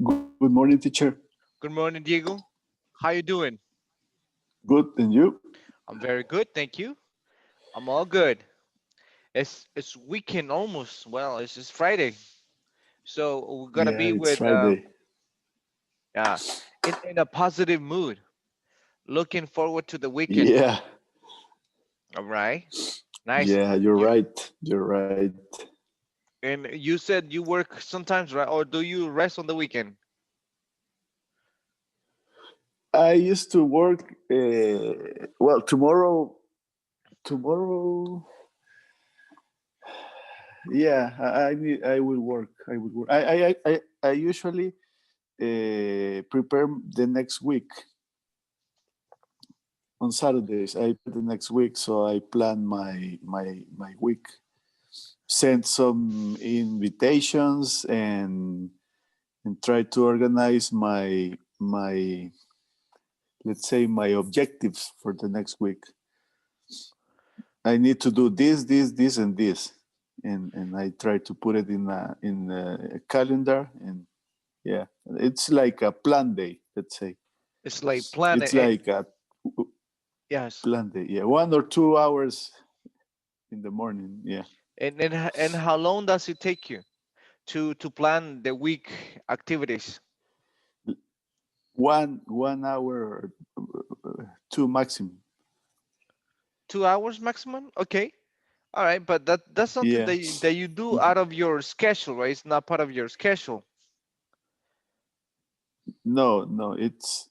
Good morning, teacher. Good morning, Diego. How you doing? Good, and you? I'm very good, thank you. I'm all good. It's weekend almost. Well, it's just Friday, so we're gonna Yeah, be it's with Friday. uh in a positive mood. Looking forward to the weekend. Yeah, All right, nice. yeah, you're You right. You're right. and you said you work sometimes, right? Or do you rest on the weekend? I used to work. Well, tomorrow. Yeah, I will work. I will work. I usually prepare the next week on Saturdays. I prepare the next week, so I plan my week. Send some invitations and try to organize my let's say my objectives for the next week. I need to do this and this, and I try to put it in a calendar, and yeah, it's like a plan day, let's say. It's like plan It's it. like a Yes. plan day, yeah, 1 or 2 hours in the morning, yeah. And how long does it take you to plan the week activities? 1 hour, two maximum. 2 hours maximum? Okay. All right, but that's something Yeah. that you do Mhm. out of your schedule, right? It's not part of your schedule. No, it's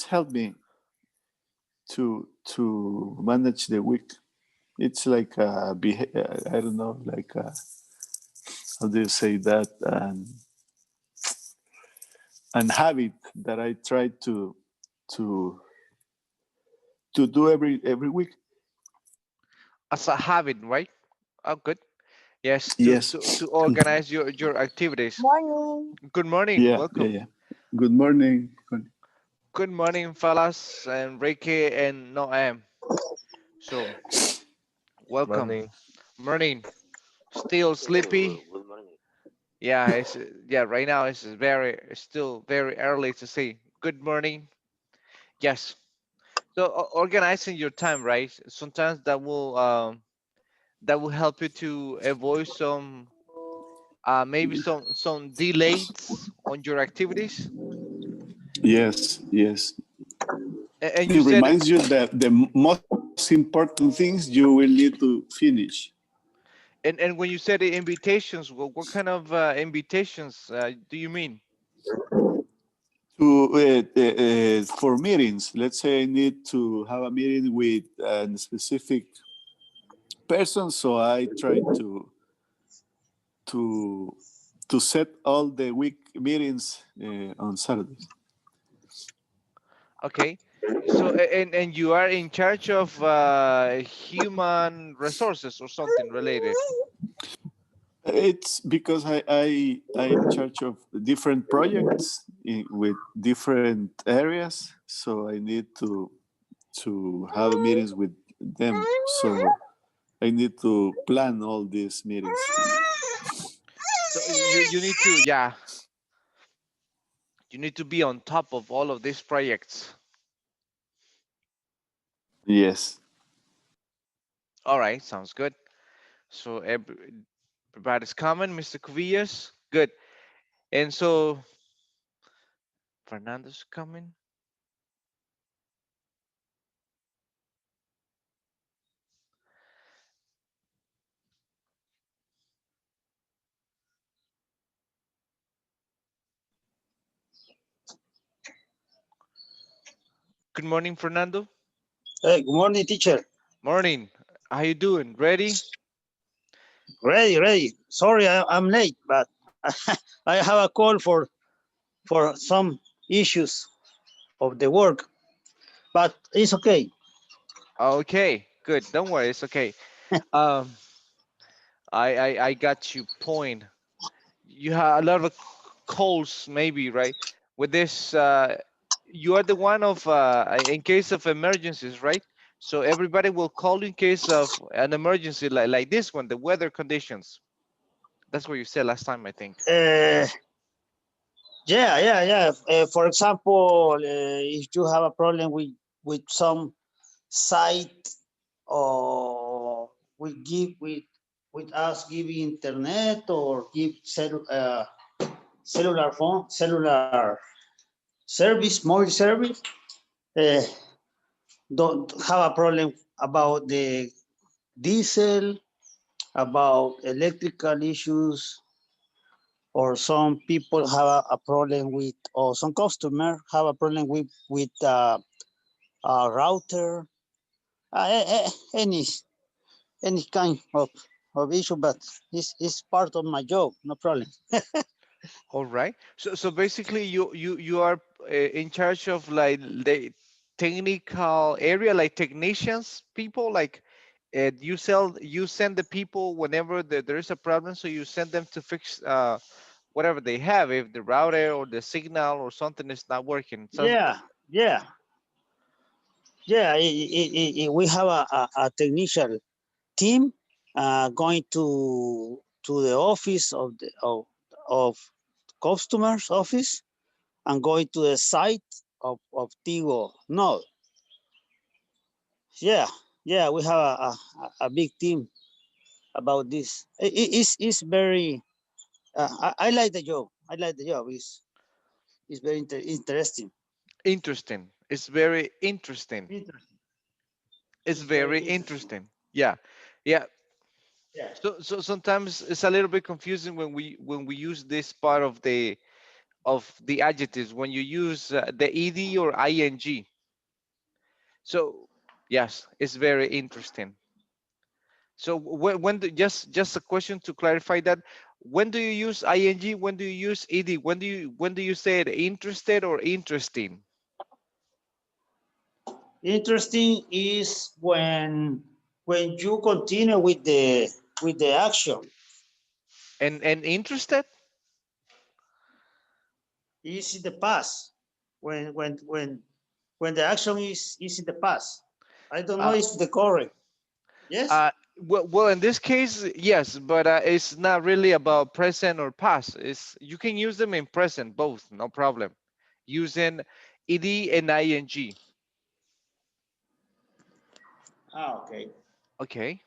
helped me to manage the week. It's like I don't know, like how do you say that? An habit that I try to to do every week. As a habit, right? Oh, good. Yes, Yes. to organize your activities. Morning. Good morning. Yeah, yeah, Welcome. yeah. Good morning. Good morning, fellas, and Reiki and Noam. So, welcome. Morning. Morning. Still sleepy? Good morning. Yeah, yeah. Right now it's still very early to say good morning. Yes. So organizing your time, right? Sometimes that will help you to avoid some maybe some delays on your activities. Yes, yes. And It you said, reminds you that the most important things you will need to finish. and when you said the invitations, what kind of invitations do you mean? To for meetings. Let's say I need to have a meeting with a specific person, so I try to to set all the week meetings on Saturdays. Okay. So and you are in charge of human resources or something related. It's because I am in charge of different projects with different areas, so I need to have meetings with them. So I need to plan all these meetings. So you need to, yeah, you need to be on top of all of these projects. Yes. All right, sounds good. So everybody's coming, Mr. Cuvillas. Good. And so Fernando's coming. Good morning, Fernando. Hey, good morning, teacher. Morning. How you doing? Ready? Ready. Sorry, I'm late, but I have a call for some issues of the work, but it's okay. Okay, good. Don't worry, it's okay. Um, I got you point. You have a lot of calls, maybe, right? With this, you are the one of in case of emergencies, right? So everybody will call in case of an emergency like this one, the weather conditions. That's what you said last time, I think. Uh, yeah. For example, if you have a problem with some site, or with us give internet or give cellular phone, cellular service, mobile service, uh, don't have a problem about the diesel, about electrical issues, or some people have a problem with, or some customer have a problem with a router, any kind of issue, but it's part of my job, no problem. All right. So basically, you are in charge of like the technical area, like technicians, people, like you send the people whenever there is a problem, so you send them to fix whatever they have, if the router or the signal or something is not working. So Yeah, yeah, yeah. We have a technician team going to the office of customers office, and going to the site of Tigo. No, yeah, yeah. We have a big team about this. It's very. I like the job. I like the job. It's very interesting. interesting. It's very interesting. Interesting. It's It's very very interesting. interesting. Yeah, yeah. Yeah. So sometimes it's a little bit confusing when we use this part of the adjectives when you use the ed or ing. So yes, it's very interesting. So when just a question to clarify that, when do you use ing, when do you use ed, when do you say it, interested or interesting? Interesting is when you continue with the action. And interested. Is in the past. When the action is in the past. I don't know uh, if the correct. Yes. well, in this case, yes, but it's not really about present or past. It's you can use them in present, both, no problem. Using ed and ing. Okay. Okay.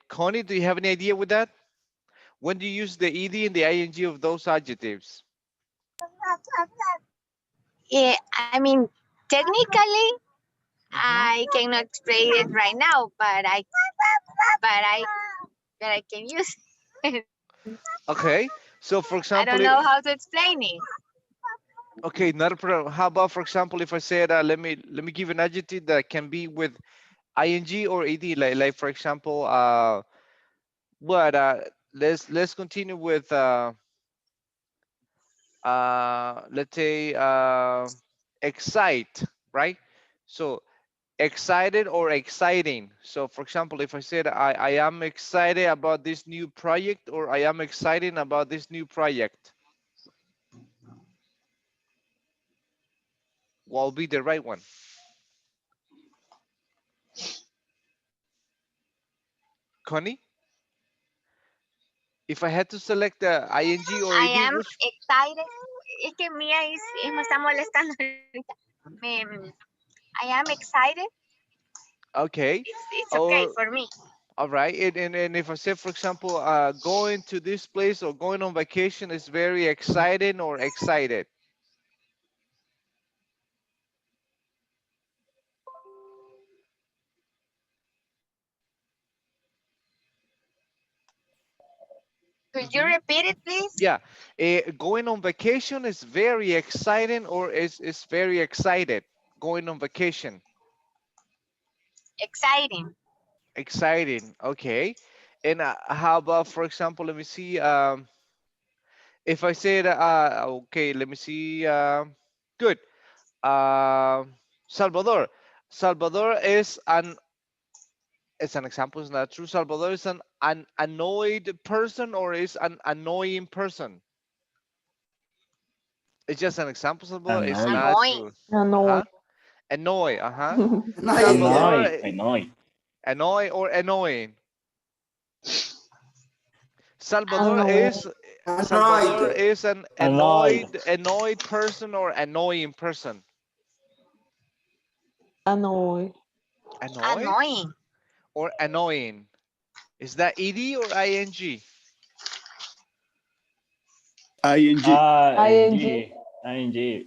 Connie, do you have any idea with that? When do you use the ed and the ing of those adjectives? Yeah, I mean, technically, Mhm. I cannot explain it right now, but I, but I can use it. Okay. So, for I don't example, know how to explain it. okay, not a problem. How about, for example, if I said, let me give an adjective that can be with ing or ed, like for example, but let's continue with let's say excite, right? So excited or exciting. So for example, if I said I am excited about this new project, or I am excited about this new project, what will be the right one? Connie, if I had to select the ing or ed, I am which? excited. Es que Mía me está molestando ahorita. I am excited. Okay. It's okay Or for me. all right. And if I say, for example, going to this place or going on vacation is very exciting or excited. Could you Hmm. repeat it, please? Yeah. Going on vacation is very exciting or is very excited. Going on vacation. Exciting. Exciting. Okay. And how about, for example, let me see. If I said, okay, let me see. Good. Salvador. Salvador is an it's an example, it's not true. Salvador is an annoyed person or is an annoying person. It's just an example, Salvador. It's Annoyed. not Annoying. true. No, no. Uh-huh. Annoy, uh-huh. Annoying, yeah. Salvador, Annoy, annoy. annoy or annoying. Salvador Annoyed. is Salvador Annoyed. is an Annoyed. annoyed person or annoying person. Annoyed. Annoyed Annoying. or annoying. Is that ed or ing? ing. ing. ing. ING.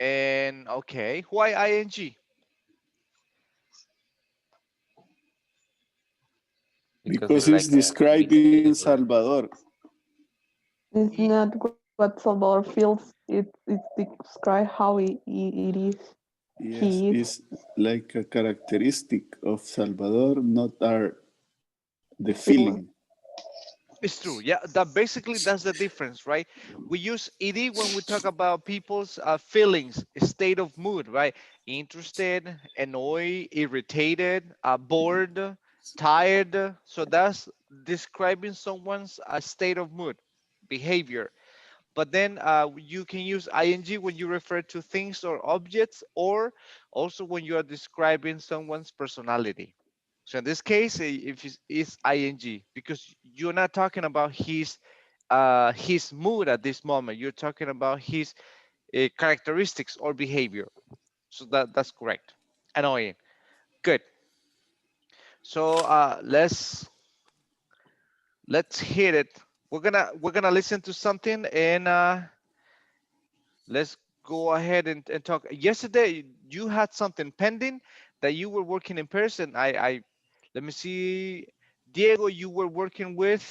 And okay, why ing? Because Because it's it's like a describing indicative verb. Salvador. It's E- not what Salvador feels. It describes how it is. Yes, He is. it's like a characteristic of Salvador, not our the Feeling. feeling. It's true. Yeah, that basically that's the difference, right? We use ed when we talk about people's feelings, state of mood, right? Interested, annoyed, irritated, bored, tired. So that's describing someone's state of mood, behavior. But then you can use ing when you refer to things or objects, or also when you are describing someone's personality. So in this case, if it's ing, because you're not talking about his mood at this moment. You're talking about his characteristics or behavior. So that's correct. Annoying. Good. So let's hit it. We're gonna listen to something and let's go ahead and talk. Yesterday you had something pending that you were working in person. I let me see. Diego, you were working with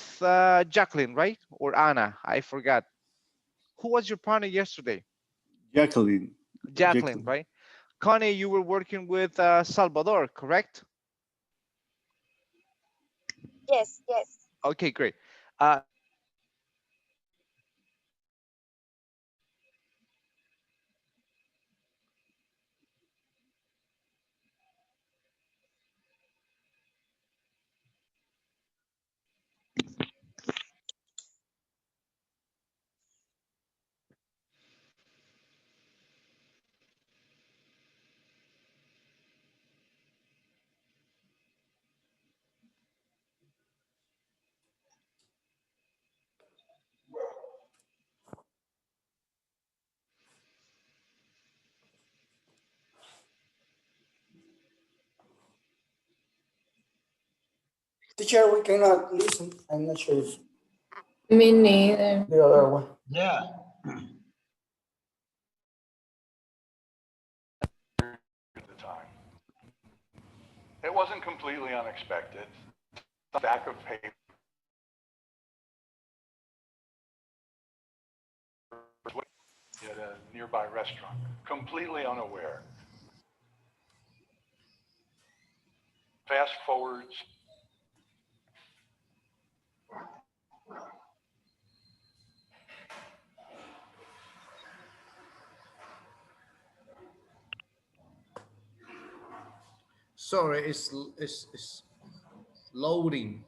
Jacqueline, right? Or Anna? I forgot. Who was your partner yesterday? Jacqueline. Jacqueline, Jacqueline. right? Connie, you were working with Salvador, correct? Yes, yes. Okay, great. Uh, Teacher, we cannot listen. I'm not sure if Me neither. the other one. Yeah. At the time. It wasn't completely unexpected. Stack of papers at a nearby restaurant, completely unaware. Fast forwards, Sorry, it's loading.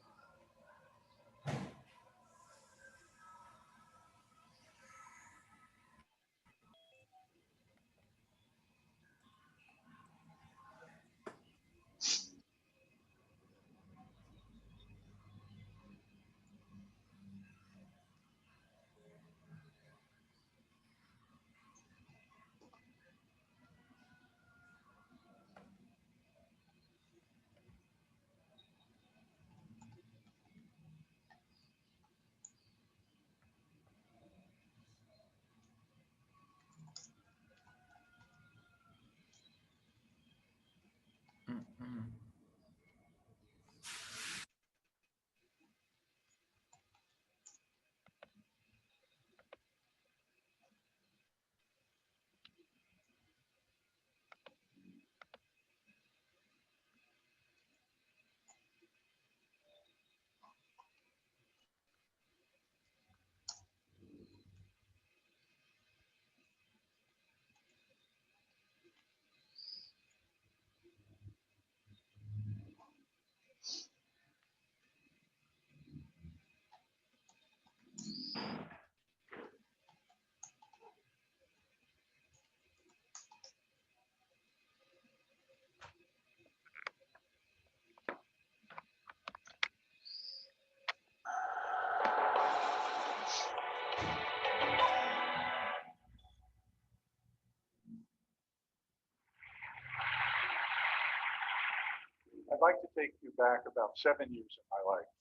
like to take you back about 7 years in my life.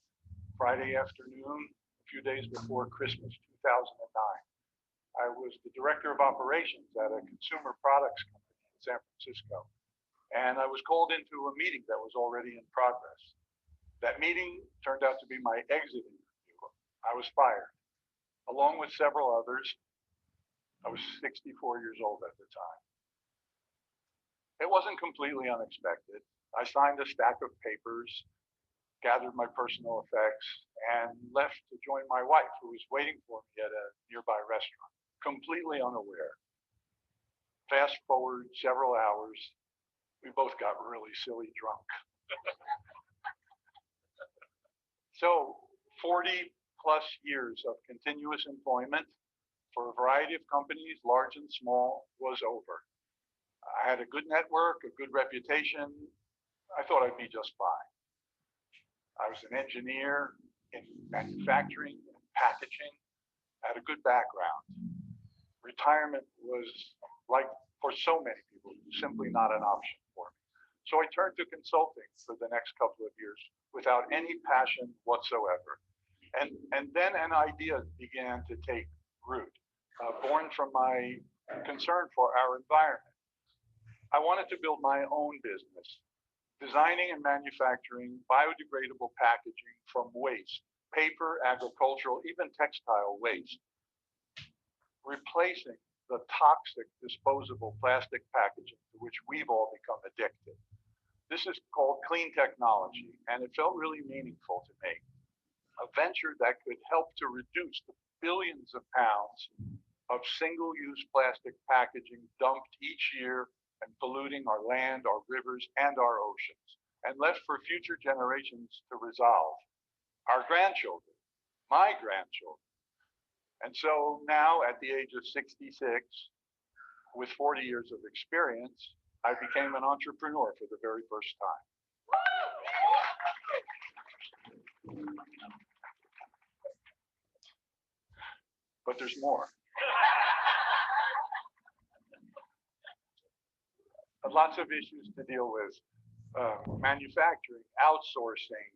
Friday afternoon, a few days before Christmas 2009, I was the director of operations at a consumer products company in San Francisco. And I was called into a meeting that was already in progress. That meeting turned out to be my exit interview. I was fired, along with several others. I was 64 years old at the time. It wasn't completely unexpected. I signed a stack of papers, gathered my personal effects, and left to join my wife, who was waiting for me at a nearby restaurant, completely unaware. Fast forward several hours, we both got really silly drunk. So 40 plus years of continuous employment for a variety of companies, large and small, was over. I had a good network, a good reputation. I thought I'd be just fine. I was an engineer in manufacturing and packaging, had a good background. Retirement was, like for so many people, simply not an option for me. So I turned to consulting for the next couple of years without any passion whatsoever. And then an idea began to take root, born from my concern for our environment. I wanted to build my own business, designing and manufacturing biodegradable packaging from waste, paper, agricultural, even textile waste, replacing the toxic disposable plastic packaging to which we've all become addicted. This is called clean technology, and it felt really meaningful to me. A venture that could help to reduce the billions of pounds of single-use plastic packaging dumped each year and polluting our land, our rivers, and our oceans, and left for future generations to resolve. Our grandchildren, my grandchildren. And so now at the age of 66, with 40 years of experience, I became an entrepreneur for the very first time. But there's more. Lots of issues to deal with. Manufacturing, outsourcing,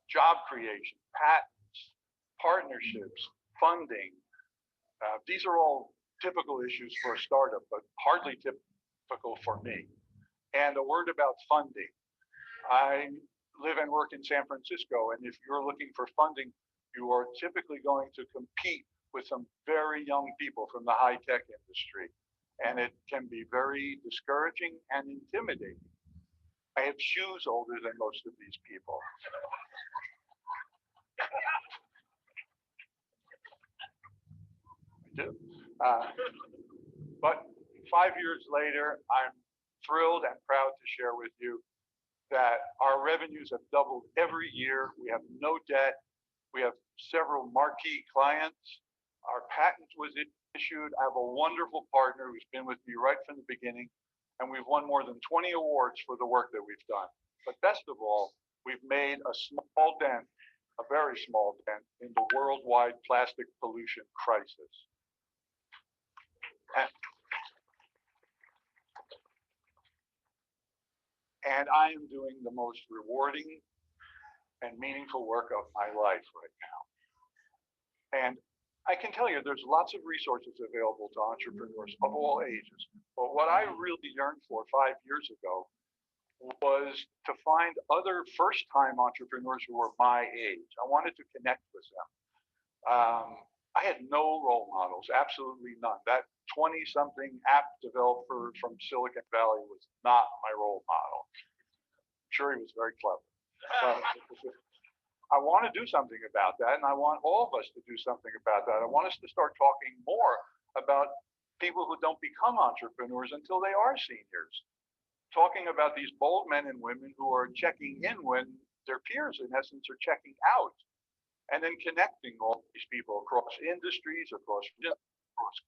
job creation, patents, partnerships, funding. These are all typical issues for a startup, but hardly typical for me. And a word about funding. I live and work in San Francisco, and if you're looking for funding, you are typically going to compete with some very young people from the high-tech industry. And it can be very discouraging and intimidating. I have shoes older than most of these people. I do. But 5 years later, I'm thrilled and proud to share with you that our revenues have doubled every year. We have no debt. We have several marquee clients. Our patent was issued. I have a wonderful partner who's been with me right from the beginning, and we've won more than 20 awards for the work that we've done. But best of all, we've made a small dent, a very small dent, in the worldwide plastic pollution crisis. And I am doing the most rewarding and meaningful work of my life right now. And I can tell you there's lots of resources available to entrepreneurs of all ages. But what I really yearned for 5 years ago was to find other first-time entrepreneurs who were my age. I wanted to connect with them. I had no role models, absolutely none. That 20-something app developer from Silicon Valley was not my role model. I'm sure he was very clever. But I want to do something about that, and I want all of us to do something about that. I want us to start talking more about people who don't become entrepreneurs until they are seniors. Talking about these bold men and women who are checking in when their peers, in essence, are checking out. And then connecting all these people across industries, across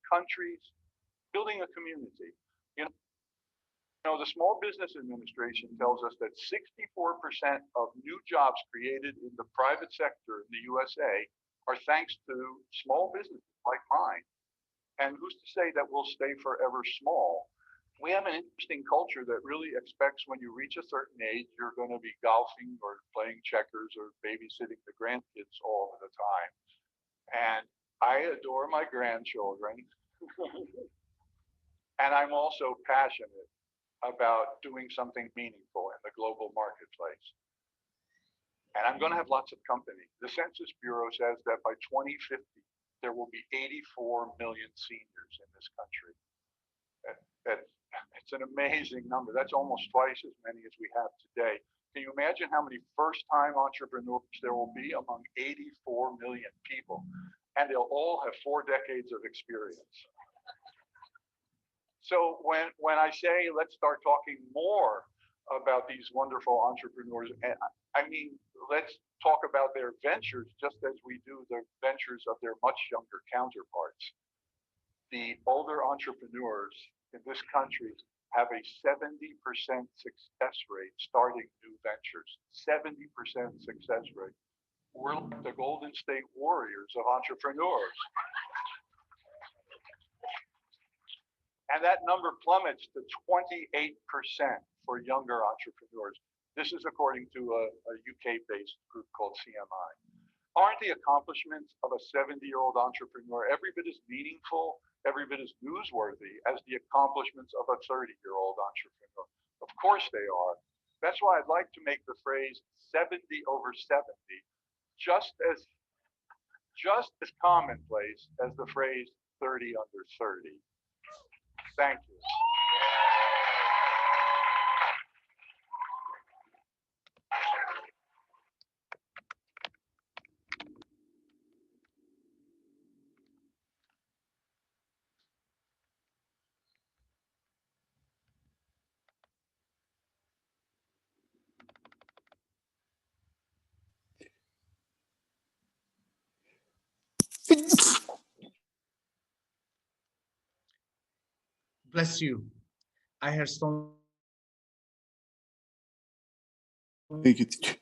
countries, building a community. You know, the Small Business Administration tells us that 64% of new jobs created in the private sector in the USA are thanks to small businesses like mine. And who's to say that we'll stay forever small We have an interesting culture that really expects when you reach a certain age, you're going to be golfing or playing checkers or babysitting the grandkids all of the time. And I adore my grandchildren. And I'm also passionate about doing something meaningful in the global marketplace. And I'm going to have lots of company. The Census Bureau says that by 2050, there will be 84 million seniors in this country. It's an amazing number. That's almost twice as many as we have today. Can you imagine how many first-time entrepreneurs there will be among 84 million people? And they'll all have 4 decades of experience. So when I say let's start talking more about these wonderful entrepreneurs, and I mean, let's talk about their ventures just as we do the ventures of their much younger counterparts. The older entrepreneurs in this country have a 70% success rate starting new ventures. 70% success rate. We're like the Golden State Warriors of entrepreneurs. And that number plummets to 28% for younger entrepreneurs. This is according to a UK-based group called CMI. Aren't the accomplishments of a 70-year-old entrepreneur every bit as meaningful, every bit as newsworthy as the accomplishments of a 30-year-old entrepreneur? Of course they are. That's why I'd like to make the phrase 70 over 70 just as commonplace as the phrase 30 under 30. Thank you. Bless you. I heard some. Thank you, teacher.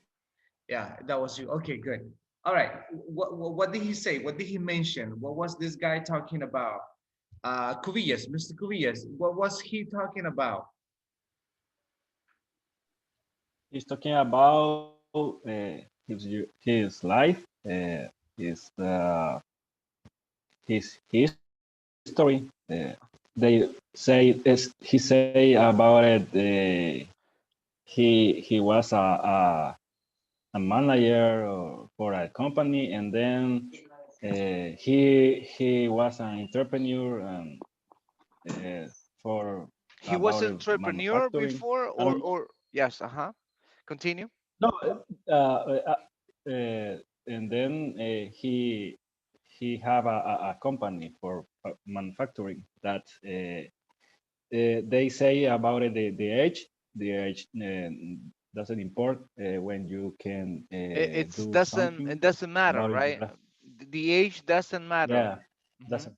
Yeah, that was you. Okay, good. All right. What did he say? What did he mention? What was this guy talking about? Cubillas, Mr. Cubillas, what was he talking about? He's talking about his life, his history. They say he say about it. He was a manager for a company, and then he was an entrepreneur and for He was about entrepreneur manufacturing. before, or yes, Continue. No, and then he have a company for manufacturing that they say about it, the age doesn't import when you can do something It doesn't matter, about right? your life. The age doesn't matter. Yeah, doesn't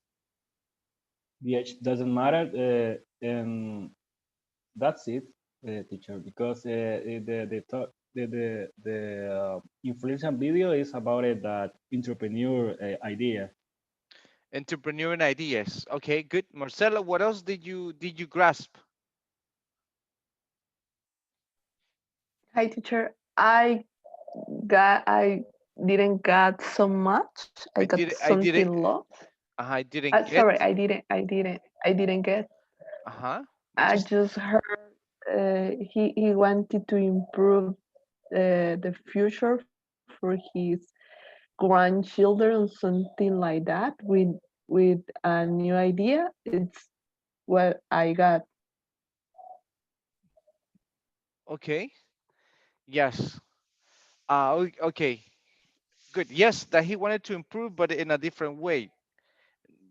the age doesn't matter, and that's it, teacher, because the influential video is about it, that entrepreneur idea. Entrepreneur and ideas. Okay, good. Marcela, what else did you grasp? Hi, teacher. I didn't get so much. I got I did something lost. I didn't get. Sorry, I didn't get. Which I is just heard he wanted to improve the future for his grandchildren, something like that, with a new idea. It's what I got. okay. Yes. Okay. Good. Yes, that he wanted to improve, but in a different way.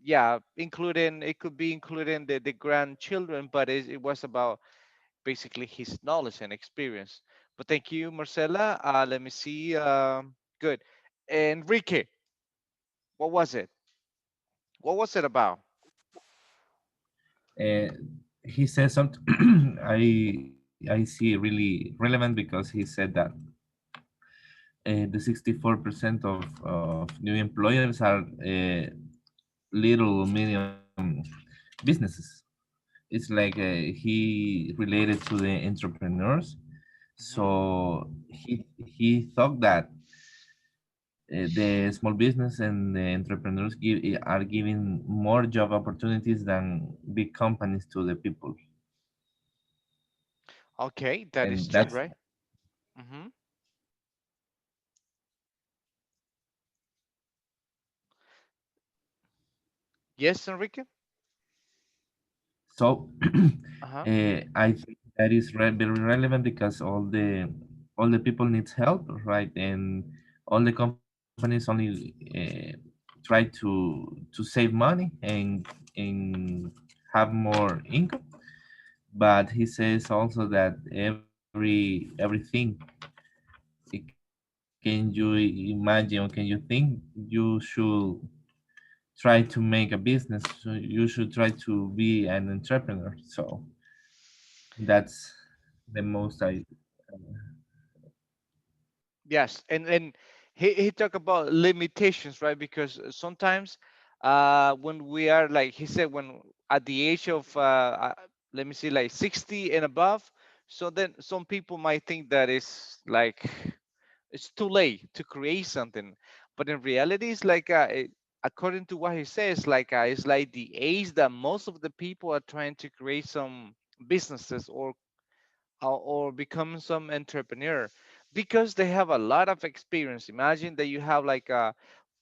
Yeah, including it could be including the grandchildren, but it was about basically his knowledge and experience. But thank you, Marcela. Let me see. Good. Enrique, what was it? What was it about? uh, he said something I see really relevant because he said that the 64% of new employers are little medium businesses. it's like he related to the entrepreneurs. So he thought that the small business and the entrepreneurs are giving more job opportunities than big companies to the people, Okay, that is and true, that's right? Hmm. Yes, Enrique. so. Uh-huh. I think that is very relevant because all the people needs help, right? And all the companies only try to save money and have more income. But he says also that everything can you imagine or can you think you should try to make a business, so you should try to be an entrepreneur. So that's the most I Yes, and he talked about limitations, right? Because sometimes when we are like he said, when at the age of let me see, like 60 and above, so then some people might think that it's like it's too late to create something, but in reality, it's like according to what he says, like it's like the age that most of the people are trying to create some businesses or become some entrepreneur because they have a lot of experience. Imagine that you have like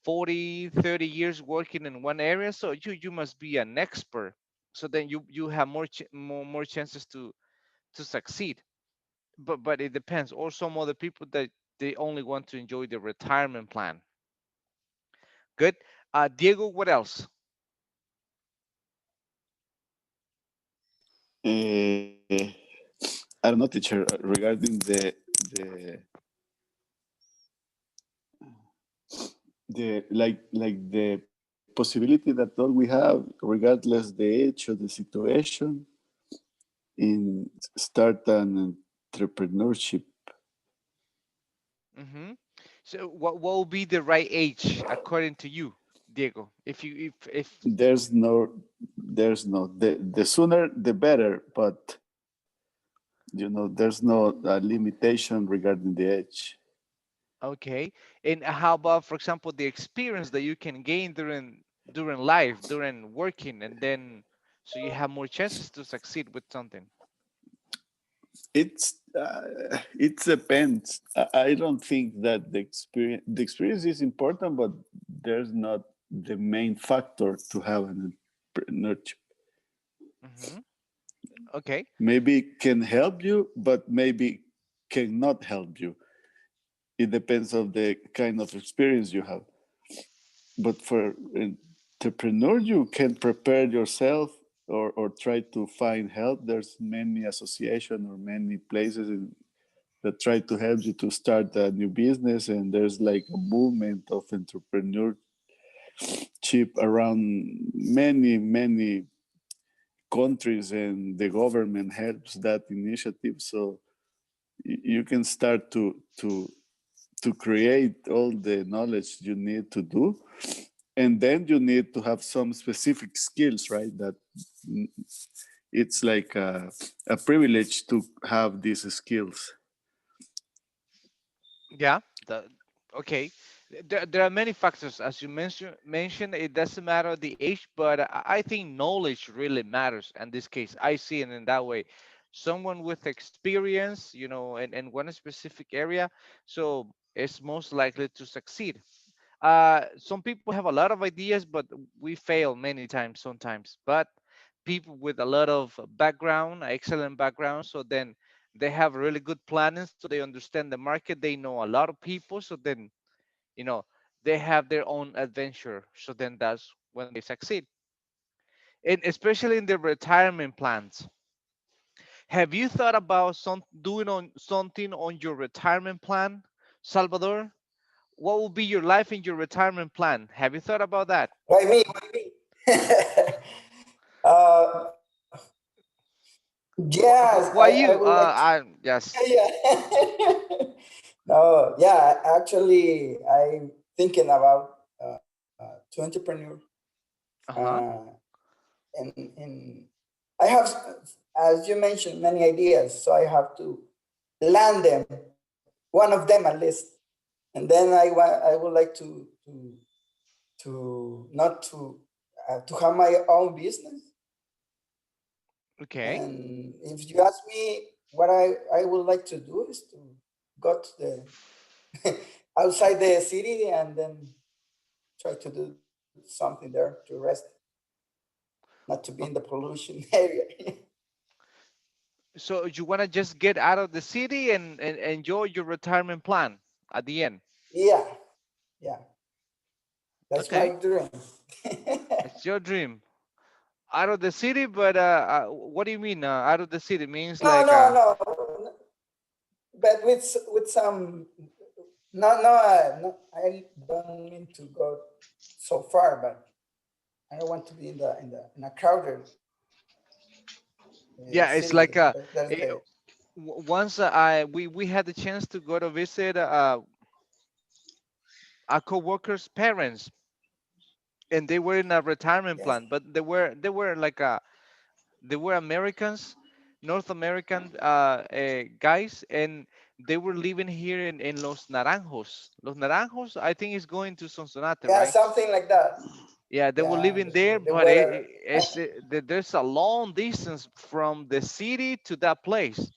40, 30 years working in one area, so you must be an expert. So then you have more chances to succeed. But it depends. Or some other people that they only want to enjoy the retirement plan. Good. Diego, what else? Uh, I don't know, teacher, regarding the the possibility that all we have, regardless the age or the situation, in start an entrepreneurship. Hmm. So what will be the right age according to you, Diego? If There's no the sooner the better, but there's no limitation regarding the age. Okay. And how about, for example, the experience that you can gain during life, during working, and then so you have more chances to succeed with something. It depends. I don't think that the experience is important, but there's not the main factor to have an entrepreneurship. Hmm. Okay. Maybe it can help you, but maybe cannot help you. It depends of the kind of experience you have. But for entrepreneur, you can prepare yourself or try to find help. There's many association or many places that try to help you to start a new business, and there's like a movement of entrepreneurship around many countries, and the government helps that initiative. So you can start to create all the knowledge you need to do, and then you need to have some specific skills, right? That it's like a privilege to have these skills. Yeah. Okay. There are many factors, as you mentioned. It doesn't matter the age, but I think knowledge really matters. In this case, I see it in that way. Someone with experience, in one specific area, so it's most likely to succeed. Some people have a lot of ideas, but we fail many times sometimes. But people with a lot of background, excellent background, so then they have really good plannings, so they understand the market, they know a lot of people, so then you know they have their own adventure, so then that's when they succeed. And especially in the retirement plans, have you thought about doing on something on your retirement plan, Salvador? What will be your life in your retirement plan? Have you thought about that? Why me? Why me? uh, yes, Why I you? would like to. Yes. Yeah. No, yeah, actually, I'm thinking about to entrepreneur. Uh huh. Uh, and I have, as you mentioned, many ideas, so I have to land them, one of them at least, and then I would like to have my own business. Okay. And if you ask me what I would like to do is to go to the outside the city and then try to do something there to rest, not to be in the pollution area. So you want to just get out of the city and enjoy your retirement plan at the end. Yeah, yeah, that's my Okay, dream. it's your dream. Out of the city, but what do you mean? Out of the city means No, like no, no, but with some, no, I don't mean to go so far, but I don't want to be in a crowded yeah, it's city. like That's eh, the once we had the chance to go to visit our co-workers' parents, and they were in a retirement yes. plan, but they were like they were Americans, North American guys, and they were living here in Los Naranjos. Los Naranjos, I think, is going to Sonsonate, Yeah, right? something like that. Yeah, they were Yeah, living there, the but weather. there's a long distance from the city to that place.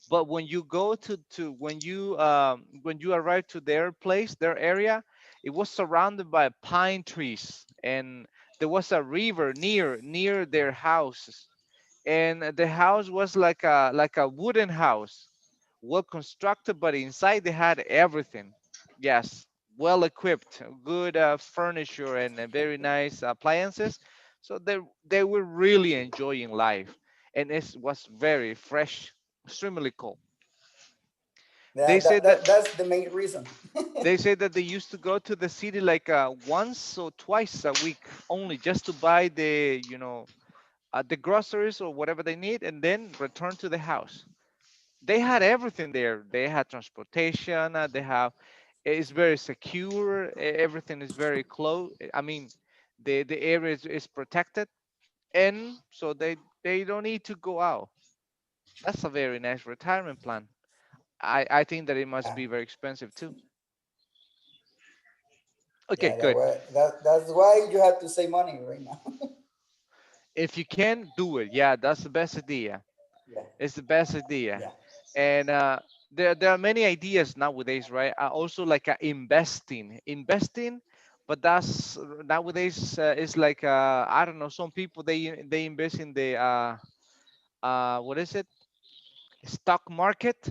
But when you go to when you arrive to their place, their area, it was surrounded by pine trees, and there was a river near their houses, and the house was like a wooden house, well constructed, but inside they had everything. Yes, well equipped, good furniture, and very nice appliances. So they were really enjoying life, and it was very fresh, extremely cool. Yeah, They said that that's the main reason. they used to go to the city like once or twice a week only, just to buy the groceries or whatever they need, and then return to the house. They had everything there. They had transportation. They have it's very secure. Everything is very close. I mean, the area is protected, and so they don't need to go out. That's a very nice retirement plan. I think that it must Yeah, be very expensive too. Okay, yeah, good. that's why you have to save money right now. If you can do it, yeah, that's the best idea. Yeah, It's the best idea. yeah, And there are many ideas nowadays, right? Also like investing, but that's nowadays is like I don't know. Some people they invest in the what is it? Stock market.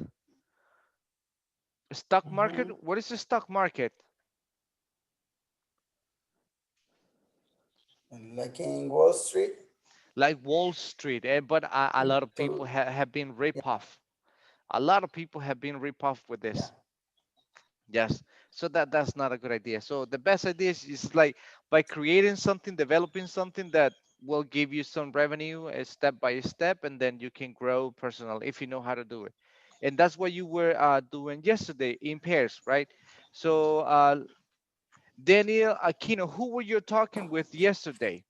Stock market. hmm, What is the stock market? like in Wall Street. Like Wall Street. But a lot of people To have been yeah, ripped off. A lot of people have been ripped off with yeah, this. Yes. So that's not a good idea. So the best idea is like by creating something, developing something that will give you some revenue step by step, and then you can grow personal if you know how to do it. And that's what you were doing yesterday in pairs, right? So Daniel Aquino, who were you talking with yesterday?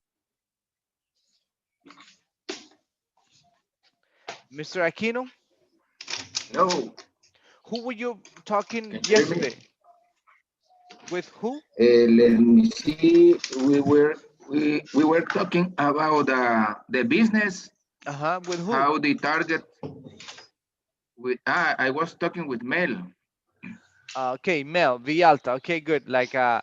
Mr. Aquino, No, who were you talking can you hear me? yesterday? With who? Let me see. We were talking about the business, Uh-huh. With who? how the target. I was talking with Mel. Okay, Mel Villalta. Okay, good. Like uh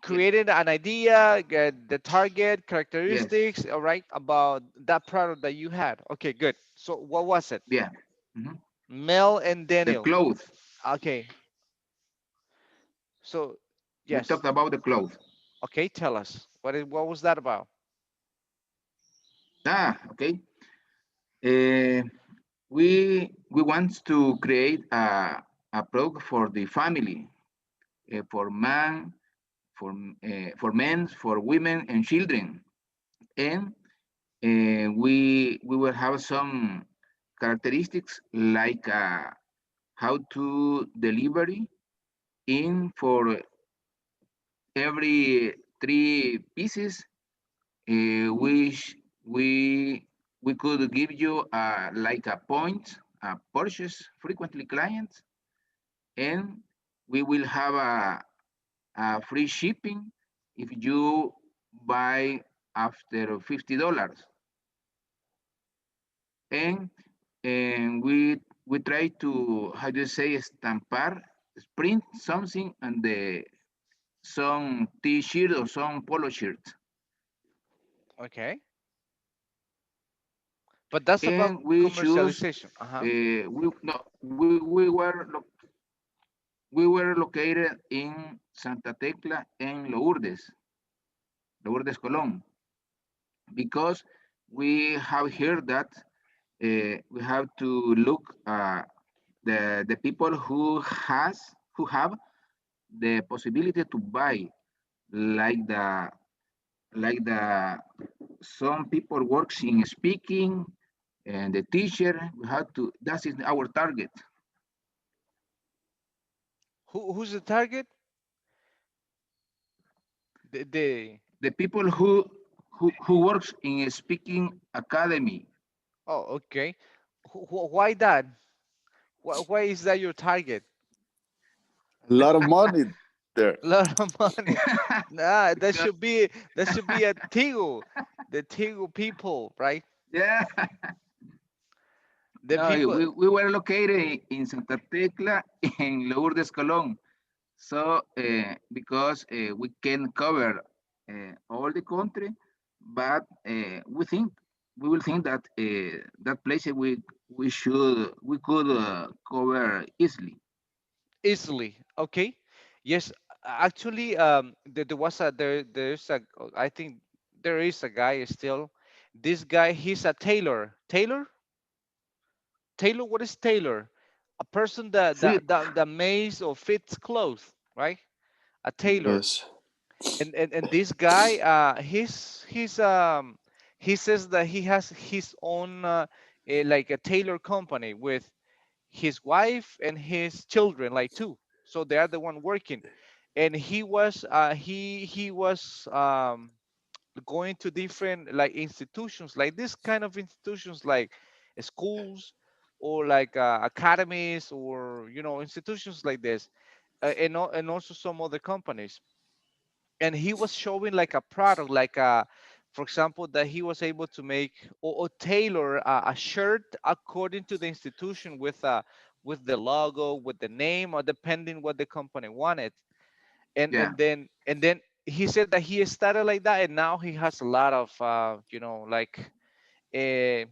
Yes, created an idea, get the target yes, characteristics, all right, about that product that you had. Okay, good. So what was it? yeah. Mhm. Mel and The Daniel. clothes. Okay. So We yes. talked about the clothes. Okay, tell us. What was that about? Okay. Uh, we want to create a product for the family, for man, for men, for women and children, and we will have some characteristics like how to delivery in for every three pieces, which we we could give you like a point, a purchase frequently client, and we will have a free shipping if you buy after $50. And we try to, how do you say, estampar, print something on the some t-shirt or some polo shirt. Okay, but that's about And we choose commercialization. Uh-huh. we no we were located in Santa Tecla and Lourdes Colón, because we have heard that we have to look the people who have the possibility to buy, like the some people works in speaking, and the teacher, we have to, that is our target. Who's the target? The The people who works in a speaking academy. Oh, okay. Why that? Why is that your target? A lot of money there. A lot of money. Nah, Because that should be a Tigo, the Tigo people, right? yeah, The no, people. we were located in Santa Tecla in Lourdes Colón. So because we can cover all the country, but we think we will think that that place we could cover easily. Easily. Okay. Yes, actually, there was there's a I think there is a guy still. This guy, he's a tailor. Tailor. What is tailor? A person Fit. that makes or fits clothes, right? A tailor. Yes. And this guy, he says that he has his own like a tailor company with his wife and his children, like two. So they are the one working, and he was going to different like institutions, like this kind of institutions, like schools or like academies, or institutions like this, and also some other companies. And he was showing like a product, like for example, that he was able to make or tailor a shirt according to the institution, with the logo, with the name, or depending what the company wanted. and Yeah. and then and then he said that he started like that, and now he has a lot of like uh,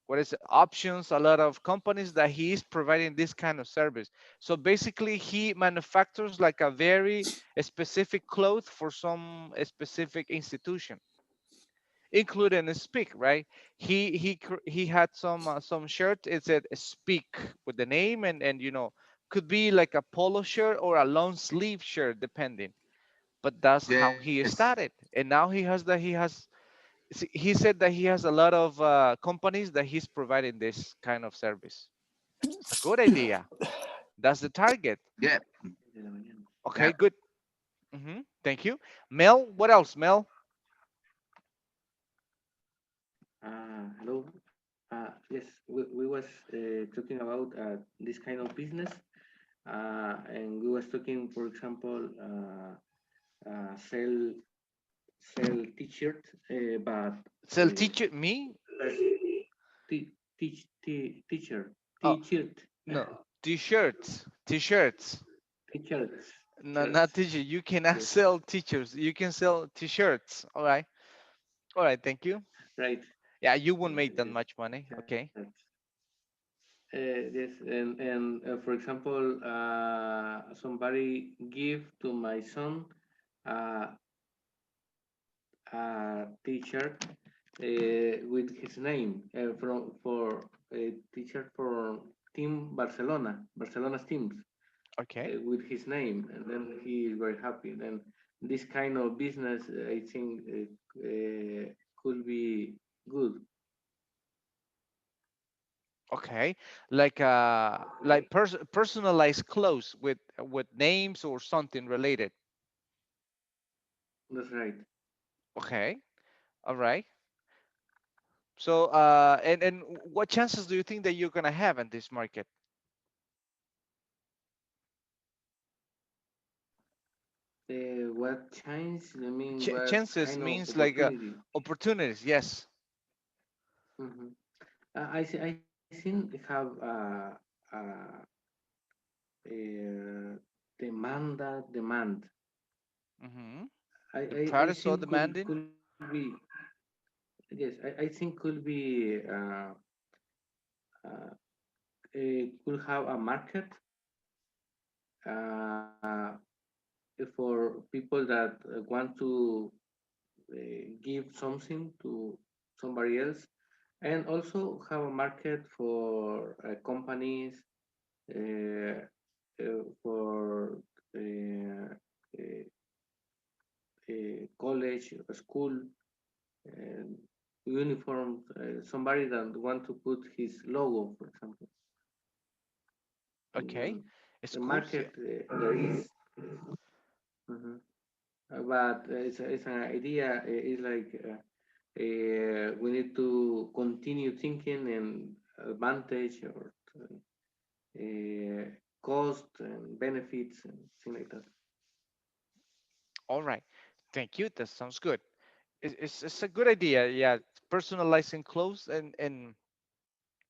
what is it, options, a lot of companies that he is providing this kind of service. So basically he manufactures like a very specific cloth for some specific institution, including speak, right? He had some shirt, it said speak with the name, and could be like a polo shirt or a long sleeve shirt, depending. But that's how Yes. he started, and now he said that he has a lot of companies that he's providing this kind of service. It's a good idea. That's the target. Yeah. Okay, Yeah. good. Thank you. Mel, what else, Mel? Hello. Yes, we was talking about this kind of business, and we was talking, for example, sell t-shirt, but Sell teacher me? teacher Oh, t-shirt no, t-shirts. t-shirts No, not shirts. teacher. You cannot Yes, sell teachers. You can sell t-shirts. All right. Thank you. right. Yeah, you won't make that Yes, much money. Okay. yes, and for example, somebody give to my son uh, a T-shirt with his name from for a T-shirt for team Barcelona's teams Okay. with his name, and then he is very happy. Then this kind of business, I think, could be good. Okay. Like personalized clothes with names or something related. That's right. Okay. All right. So, and what chances do you think that you're gonna have in this market? What change? I mean, what Chances kind of means like opportunity? opportunities. Yes. Mhm. I think have uh, demand. Hmm. I, The I, I product so think demanding. could be yes. I think could be uh, could have a market uh, for people that want to give something to somebody else, and also have a market for companies, uh, for uh, uh, college, school, and uniforms. Somebody that want to put his logo, for example. Okay. Mm, the Schools. Yeah. market there is, mhm. But it's an idea. It's like we need to continue thinking and advantage or uh, cost and benefits and things like that. All right. Thank you. That sounds good. It's a good idea. Yeah. Personalizing clothes, and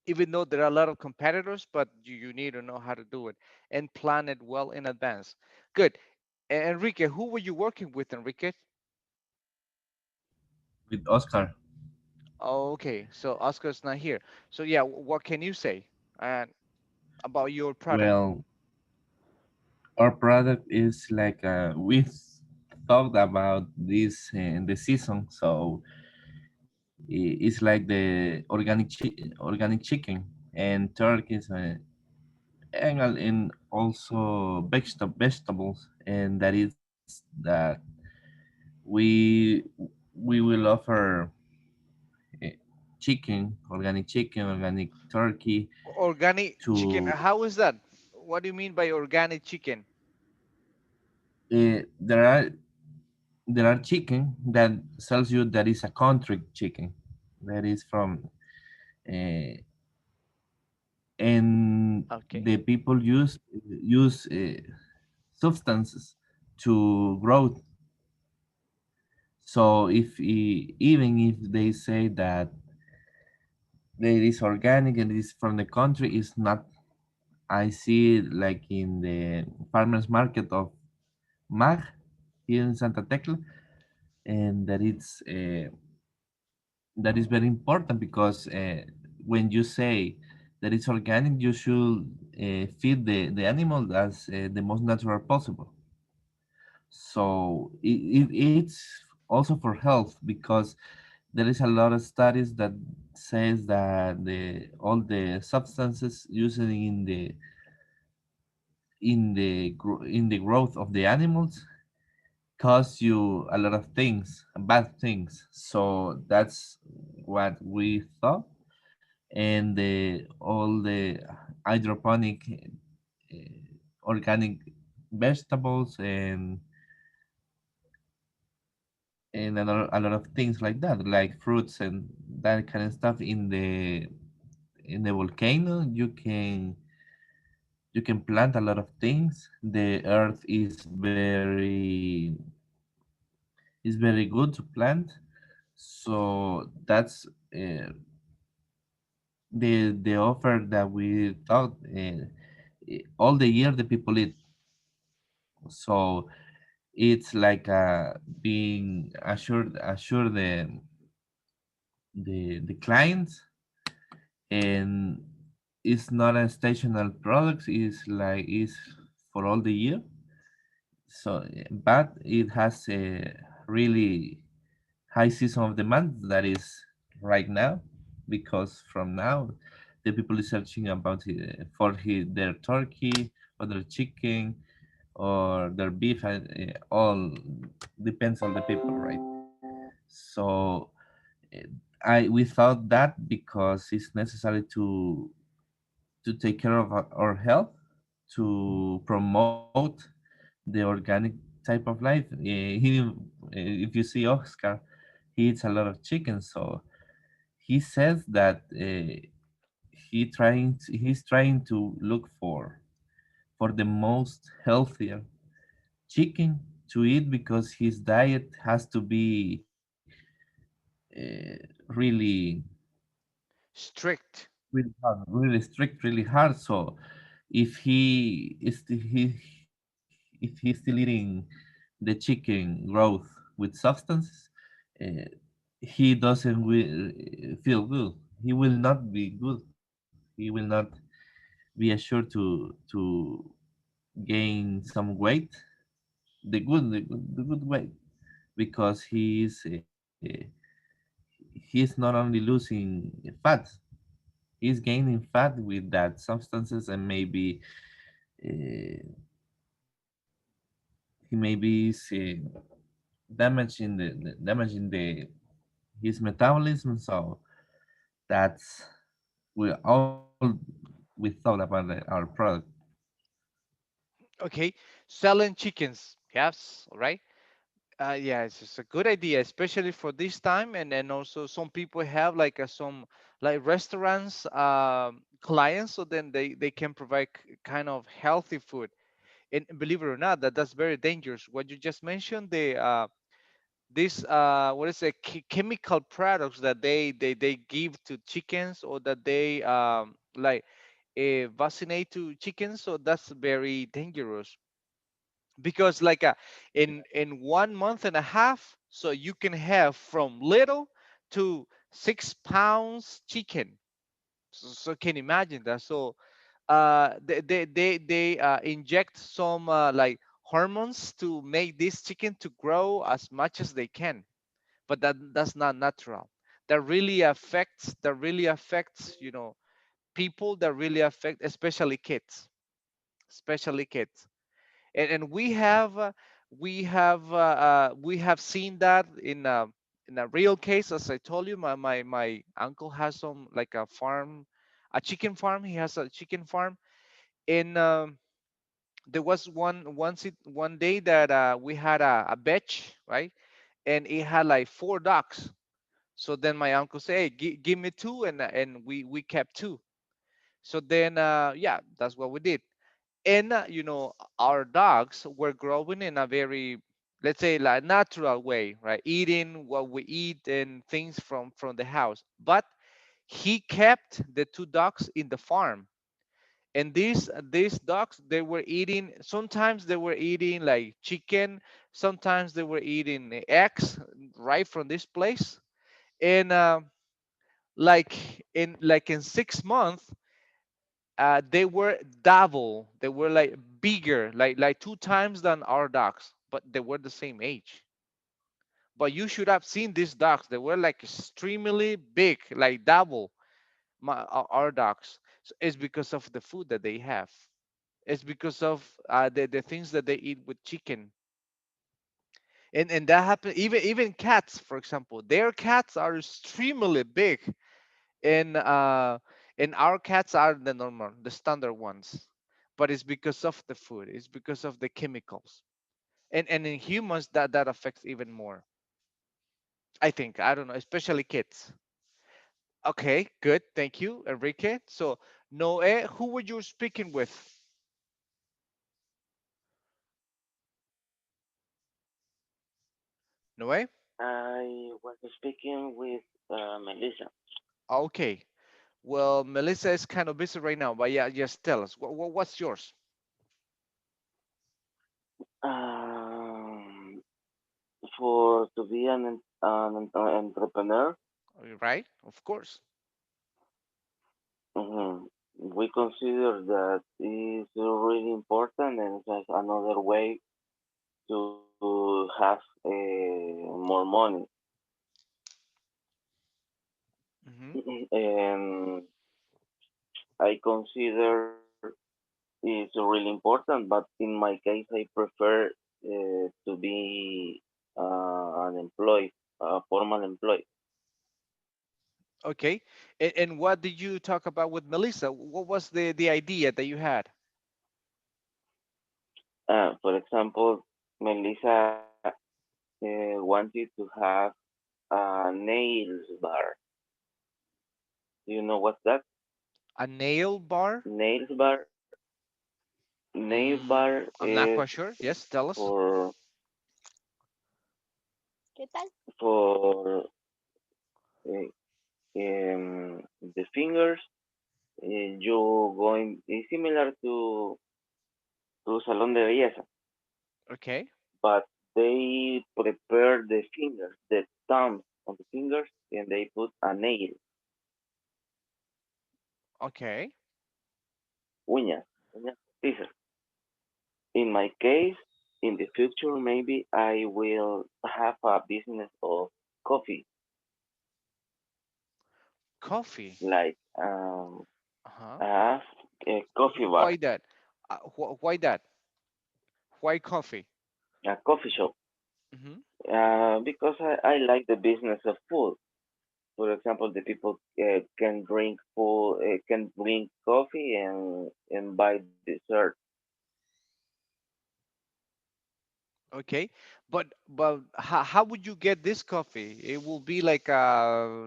even though there are a lot of competitors, but you need to know how to do it and plan it well in advance. Good. Enrique, who were you working with, Enrique? with Oscar. Okay, so Oscar's not here. So yeah, what can you say about your product? Well, our product is like we talked about this in the season, so it's like the organic chicken and turkeys and also vegetables, and that is that we we will offer uh, organic turkey Organic chicken. to How is that? What do you mean by organic chicken? there are chicken that sells you that is a country chicken that is from uh, and Okay. the people use substances to grow. So if even if they say that it is organic and it is from the country, it's not. I see it like in the farmers market of Mag here in Santa Tecla, and that is very important because when you say that it's organic, you should feed the animal as the most natural possible. So it's also for health because there is a lot of studies that says that the all the substances used in the growth of the animals cause you a lot of things, bad things. So that's what we thought, and all the hydroponic organic vegetables and a lot of things like that, like fruits and that kind of stuff in the volcano. You can plant a lot of things. The earth is very good to plant. So that's the offer that we thought all the year the people eat. So it's like being assured the clients, and it's not a stational product. It's like it's for all the year. So but it has a really high season of demand that is right now, because from now the people is searching about for their turkey or their chicken or their beef, all depends on the people, right? So eh, I we thought that because it's necessary to take care of our health, to promote the organic type of life. If you see Oscar, he eats a lot of chicken, so he says that he's trying to look for the most healthier chicken to eat because his diet has to be really Strict. really hard, really strict, really hard. So if if he's still eating the chicken growth with substances, uh, he doesn't feel good. He will not be good. He will not be assured to gain some weight, the good weight, because he's not only losing fat, he's gaining fat with that substances, and maybe uh, he maybe is damaging the his metabolism. So that's we all we thought about our product. Okay, selling chickens. Yes, all right. Yeah, it's just a good idea, especially for this time, and then also some people have like some like restaurants clients, so then they can provide kind of healthy food. And believe it or not, that's very dangerous. What you just mentioned, the this what is it, chemical products that they give to chickens, or that they like vaccinate to chickens, so that's very dangerous because like in 1 month and a half, so you can have from little to 6 pounds chicken. So can you imagine that? So they inject some like hormones to make this chicken to grow as much as they can, but that's not natural. That really affects people, that really affect especially kids, especially kids. And we have seen that in a real case. As I told you, my uncle has some like a farm, a chicken farm. He has a chicken farm. And there was one day that we had a batch, right? And it had like 4 ducks. So then my uncle said, hey, give me two, and we kept two. So then yeah, that's what we did. And our dogs were growing in a very, let's say, like natural way, right? Eating what we eat and things from the house. But he kept the 2 ducks in the farm. And these ducks, they were eating, sometimes they were eating like chicken, sometimes they were eating eggs right from this place. And like in 6 months, they were double. They were like bigger, like 2 times than our dogs, but they were the same age. But you should have seen these dogs. They were like extremely big, like double our dogs. So it's because of the food that they have. It's because of the things that they eat with chicken. And that happens, even cats, for example. Their cats are extremely big, and our cats are the normal, the standard ones. But it's because of the food, it's because of the chemicals. And in humans, that affects even more, I think. I don't know, especially kids. Okay, good, thank you, Enrique. So Noe, who were you speaking with? Noe. I was speaking with Melissa. Okay, well, Melissa is kind of busy right now, but yeah, just tell us what's yours. Um, for to be an entrepreneur, Right, of course. we consider that is really important and it's another way to have more money. Hmm. And I consider it's really important, but in my case, I prefer to be an employee, a formal employee. Okay, and what did you talk about with Melissa? What was the idea that you had? For example, Melissa uh, wanted to have a nails bar, Do you know what's that? A nail bar? Nails bar. Nail bar I'm not is quite sure. Yes, tell us. for ¿Qué tal? for the fingers. You going is similar to salon de belleza, Okay. but they prepare the fingers, the thumbs of the fingers, and they put a nail, Okay. uñas, uñas postizas. In my case, in the future, maybe I will have a business of coffee, Coffee. like Uh-huh. a, a coffee bar, Why that? Why that? Why coffee? a coffee shop, Hmm. because I like the business of food. For example, the people can drink food, can drink coffee and buy dessert. Okay. But how would you get this coffee? It will be like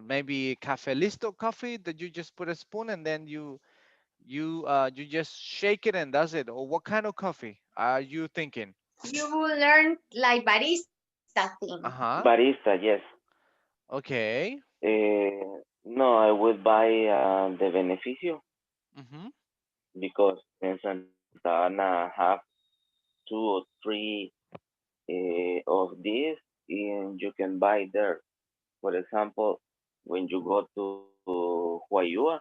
maybe cafe listo coffee that you just put a spoon and then you just shake it and that's it. Or what kind of coffee are you thinking? You will learn like barista thing. Uh-huh. Barista, yes. Okay. No, I would buy the beneficio Mm-hmm. because in Santa Ana have two or three of these, and you can buy there. For example, when you go to Huayua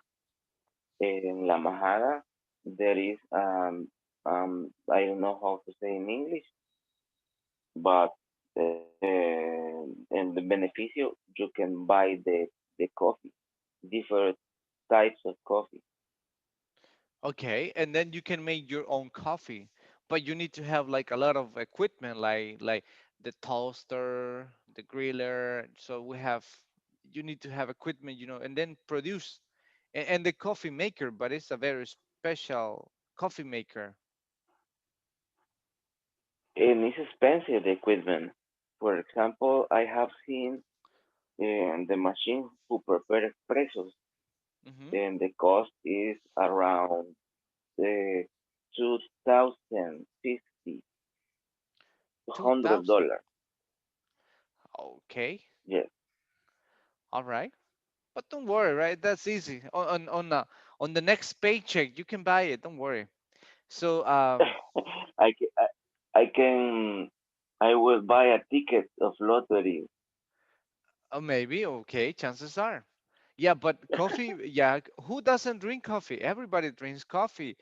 in La Majada, there is I don't know how to say in English, but in the beneficio you can buy the coffee, different types of coffee. Okay, and then you can make your own coffee, but you need to have like a lot of equipment, like the toaster, the griller. So you need to have equipment, and then produce, and the coffee maker, but it's a very special coffee maker. And it's expensive, the equipment. For example, I have seen the machine who prepare espressos, Mm-hmm. and the cost is around 2050 2,000. $100. Okay, Yes. all right, but don't worry, right? That's easy. On the next paycheck, you can buy it. Don't worry. So I, ca- I can, I will buy a ticket of lottery. maybe okay. Chances are. Yeah, but coffee, yeah, who doesn't drink coffee? Everybody drinks coffee.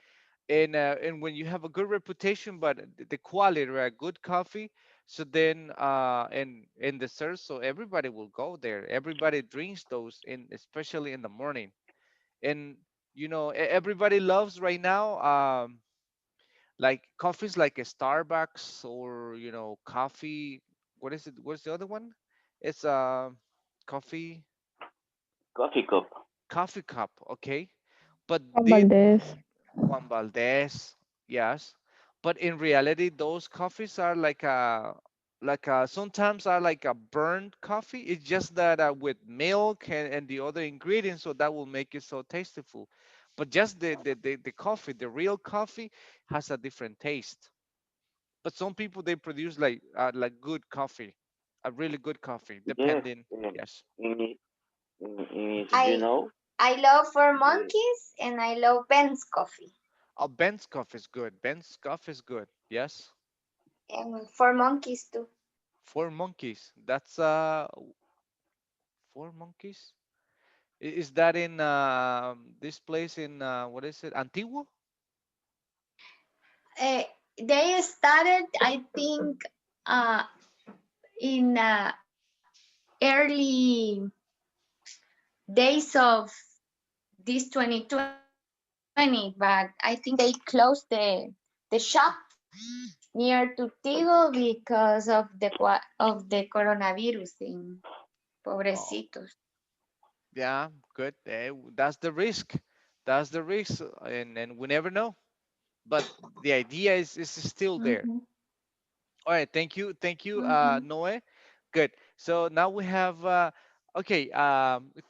And when you have a good reputation, but the quality, right, good coffee, so then and dessert, so everybody will go there. Everybody drinks those especially in the morning. And everybody loves right now like coffees like a Starbucks or coffee. What is it? What's the other one? It's coffee Coffee cup. coffee cup, okay? But Juan the Valdez. Juan Valdez, yes. But in reality, those coffees are like sometimes are like a burned coffee. It's just that with milk and the other ingredients, so that will make it so tasteful. But just the coffee, the real coffee, has a different taste. But some people they produce like good coffee, a really good coffee, Yes. depending. Yes. In, you I know, I love for the, monkeys and I love Ben's coffee. Oh, Ben's coffee is good. Ben's coffee is good. Yes. And for monkeys too. Four monkeys. That's four monkeys. Is that in this place in what is it? Antigua? Uh, they started, I think, uh, in early days of this 2020, but I think they closed the shop near to Tigo because of the coronavirus in Oh, pobrecitos. yeah, good. That's the risk. That's the risk, and we never know. But the idea is still there. Mhm, All right, thank you, mhm. Noe. Good. So now we have Okay,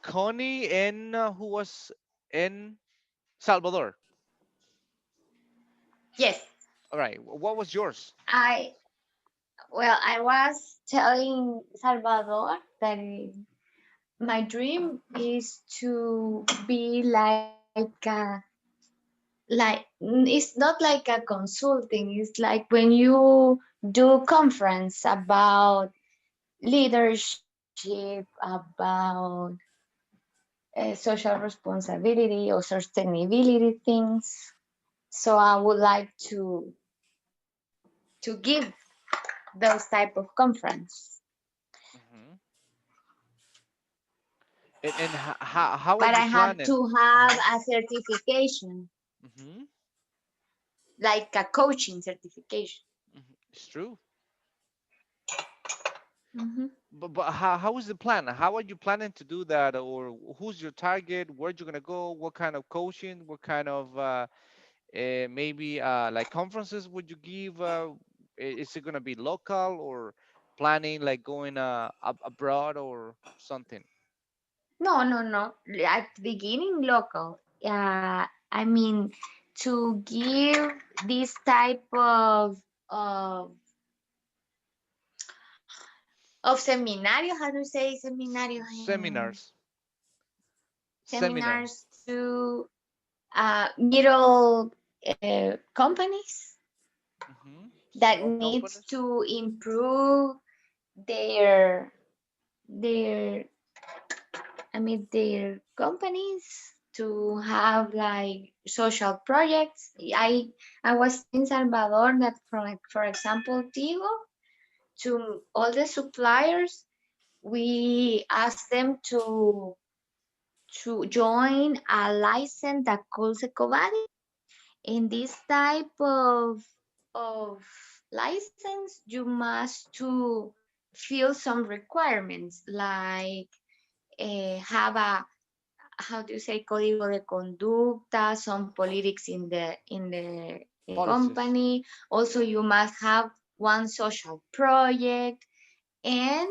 Connie and who was in Salvador. Yes, All right, what was yours? I was telling Salvador that my dream is to be it's not like a consulting. It's like when you do conference about leadership, about social responsibility or sustainability things. So I would like to give those type of conference. Hmm. And how are But you I have planning? to have a certification, Hmm. like a coaching certification. It's true. Hmm. But how is the plan? How are you planning to do that? Or who's your target? Where you gonna go? What kind of coaching? What kind of maybe like conferences would you give? Is it gonna be local or planning like going abroad or something? No, no, no. At the beginning, local. I mean, to give this type of seminario. How do you say seminario? Seminars. Seminar. Seminars to middle companies Hmm. that Small needs companies. to improve their their their companies to have like social projects. I was in Salvador that for example Tigo, to all the suppliers we asked them to join a license that calls Ecovadis. In this type of license you must to fill some requirements like have a, how do you say, código de conducta, some politics in the Policies. company. Also you must have one social project. And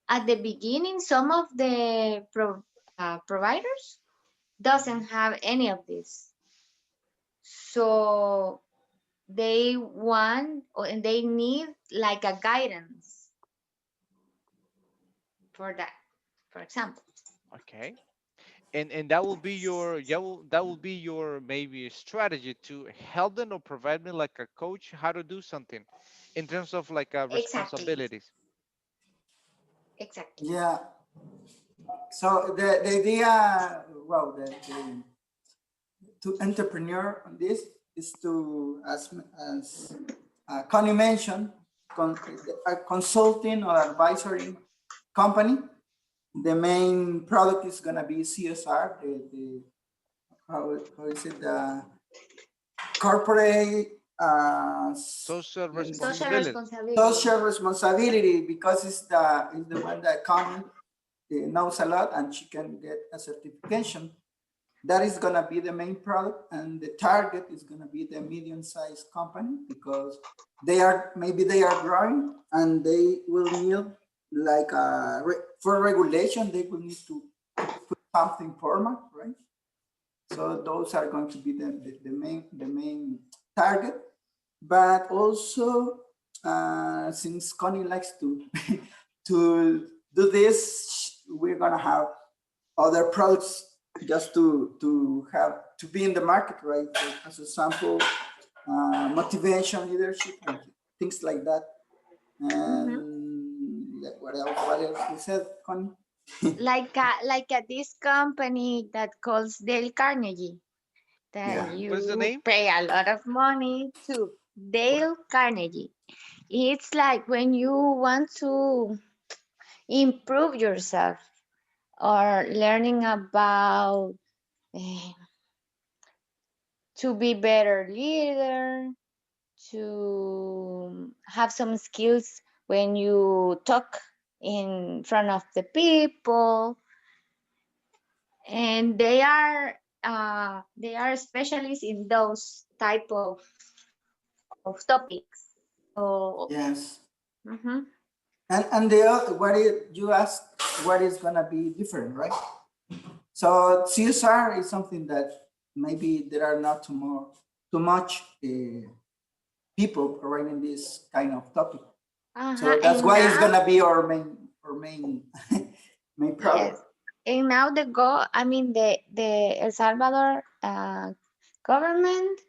at the beginning some of the providers doesn't Hmm. have any of this, so they want and they need like a guidance for that, for example. Okay. And that will be your that will be your maybe strategy to help them or provide me like a coach how to do something in terms of like Exactly, responsibilities. exactly. Yeah. So the idea, well, to entrepreneur on this is to, as Connie mentioned, a consulting or advisory company. The main product is gonna be CSR, the how is it, the corporate, Social let me see, Social responsibility. responsibility. social responsibility, because it's the one that Connie knows a lot and she can get a certification. That is going to be the main product, and the target is going to be the medium-sized company, because they are growing and they will need like for regulation they will need to put something formal, right? So those are going to be the main target. But also, since Connie likes to to do this, we're gonna have other products just to have to be in the market, right? So, as a sample, motivation, leadership, and things like that. Hmm. And what else? What else we said, Connie? Like a this company that calls Dale Carnegie, that Yeah. What is the you name? pay a lot of money to. Dale Carnegie. It's like when you want to improve yourself or learning about eh, to be better leader, to have some skills when you talk in front of the people. And they are specialists in those type of topics. So Yes. mhm. And the other, you asked what is gonna be different, right? So CSR is something that maybe there are not too much people providing this kind of topic. So that's And why it's now, gonna be our main main problem. yes, and now the El Salvador government,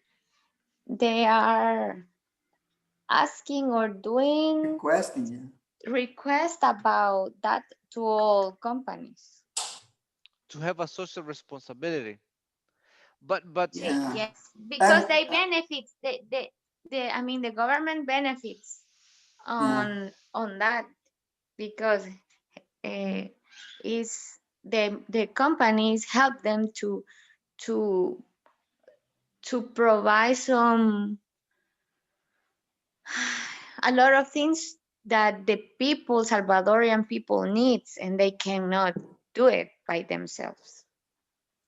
they are asking or doing Requesting, yeah. request about that to all companies. To have a social responsibility. But Yeah. Yes, because And they benefits the government benefits yeah. on that because uh, is the companies help them to to provide some a lot of things that the people Salvadorian people needs and they cannot do it by themselves.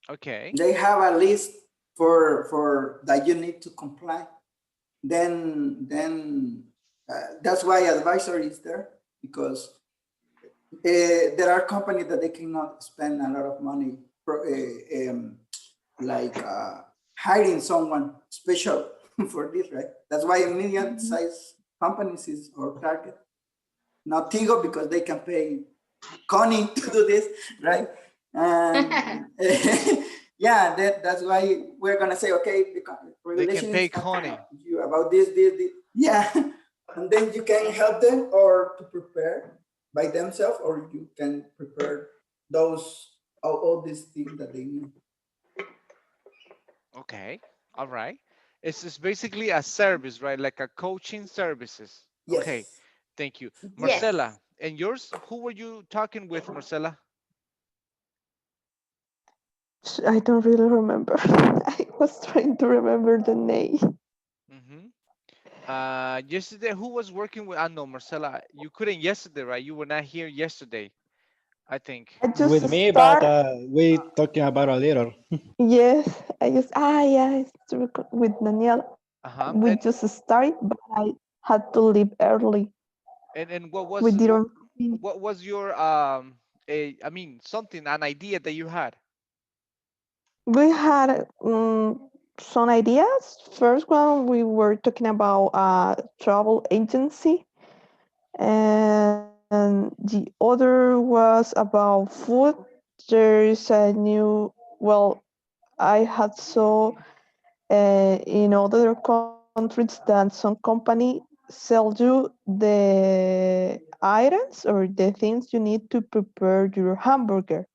okay. They have a list for that you need to comply. Then that's why advisory is there, because there are companies that they cannot spend a lot of money like hiring someone special for this, right? That's why medium-sized companies is our target, not Tigo, because they can pay Connie to do this, right? And yeah, that's why we're gonna say, okay, the They can regulation pay is not Connie. you about this. Yeah, and then you can help them or to prepare by themselves, or you can prepare those all these things that they need. Okay. All right. It's basically a service, right? Like a coaching services. Okay. Yes. Thank you. Yes. Marcela, and yours? Who were you talking with, Marcela? I don't really remember. I was trying to remember the name. Mm-hmm. Yesterday, who was working with? I know, Marcela. You couldn't yesterday, right? You were not here yesterday, I think. I just With me, but start. we talking about a little. Yes, I just yeah, it's with Daniel. Uh-huh. We just started, but I had to leave early. And We didn't finish. what was your I mean something, an idea that you had? We had some ideas. First one, we were talking about a travel agency, and the other was about food. There's a new, well, I had saw in other countries that some company sell you the items or the things you need to prepare your hamburger.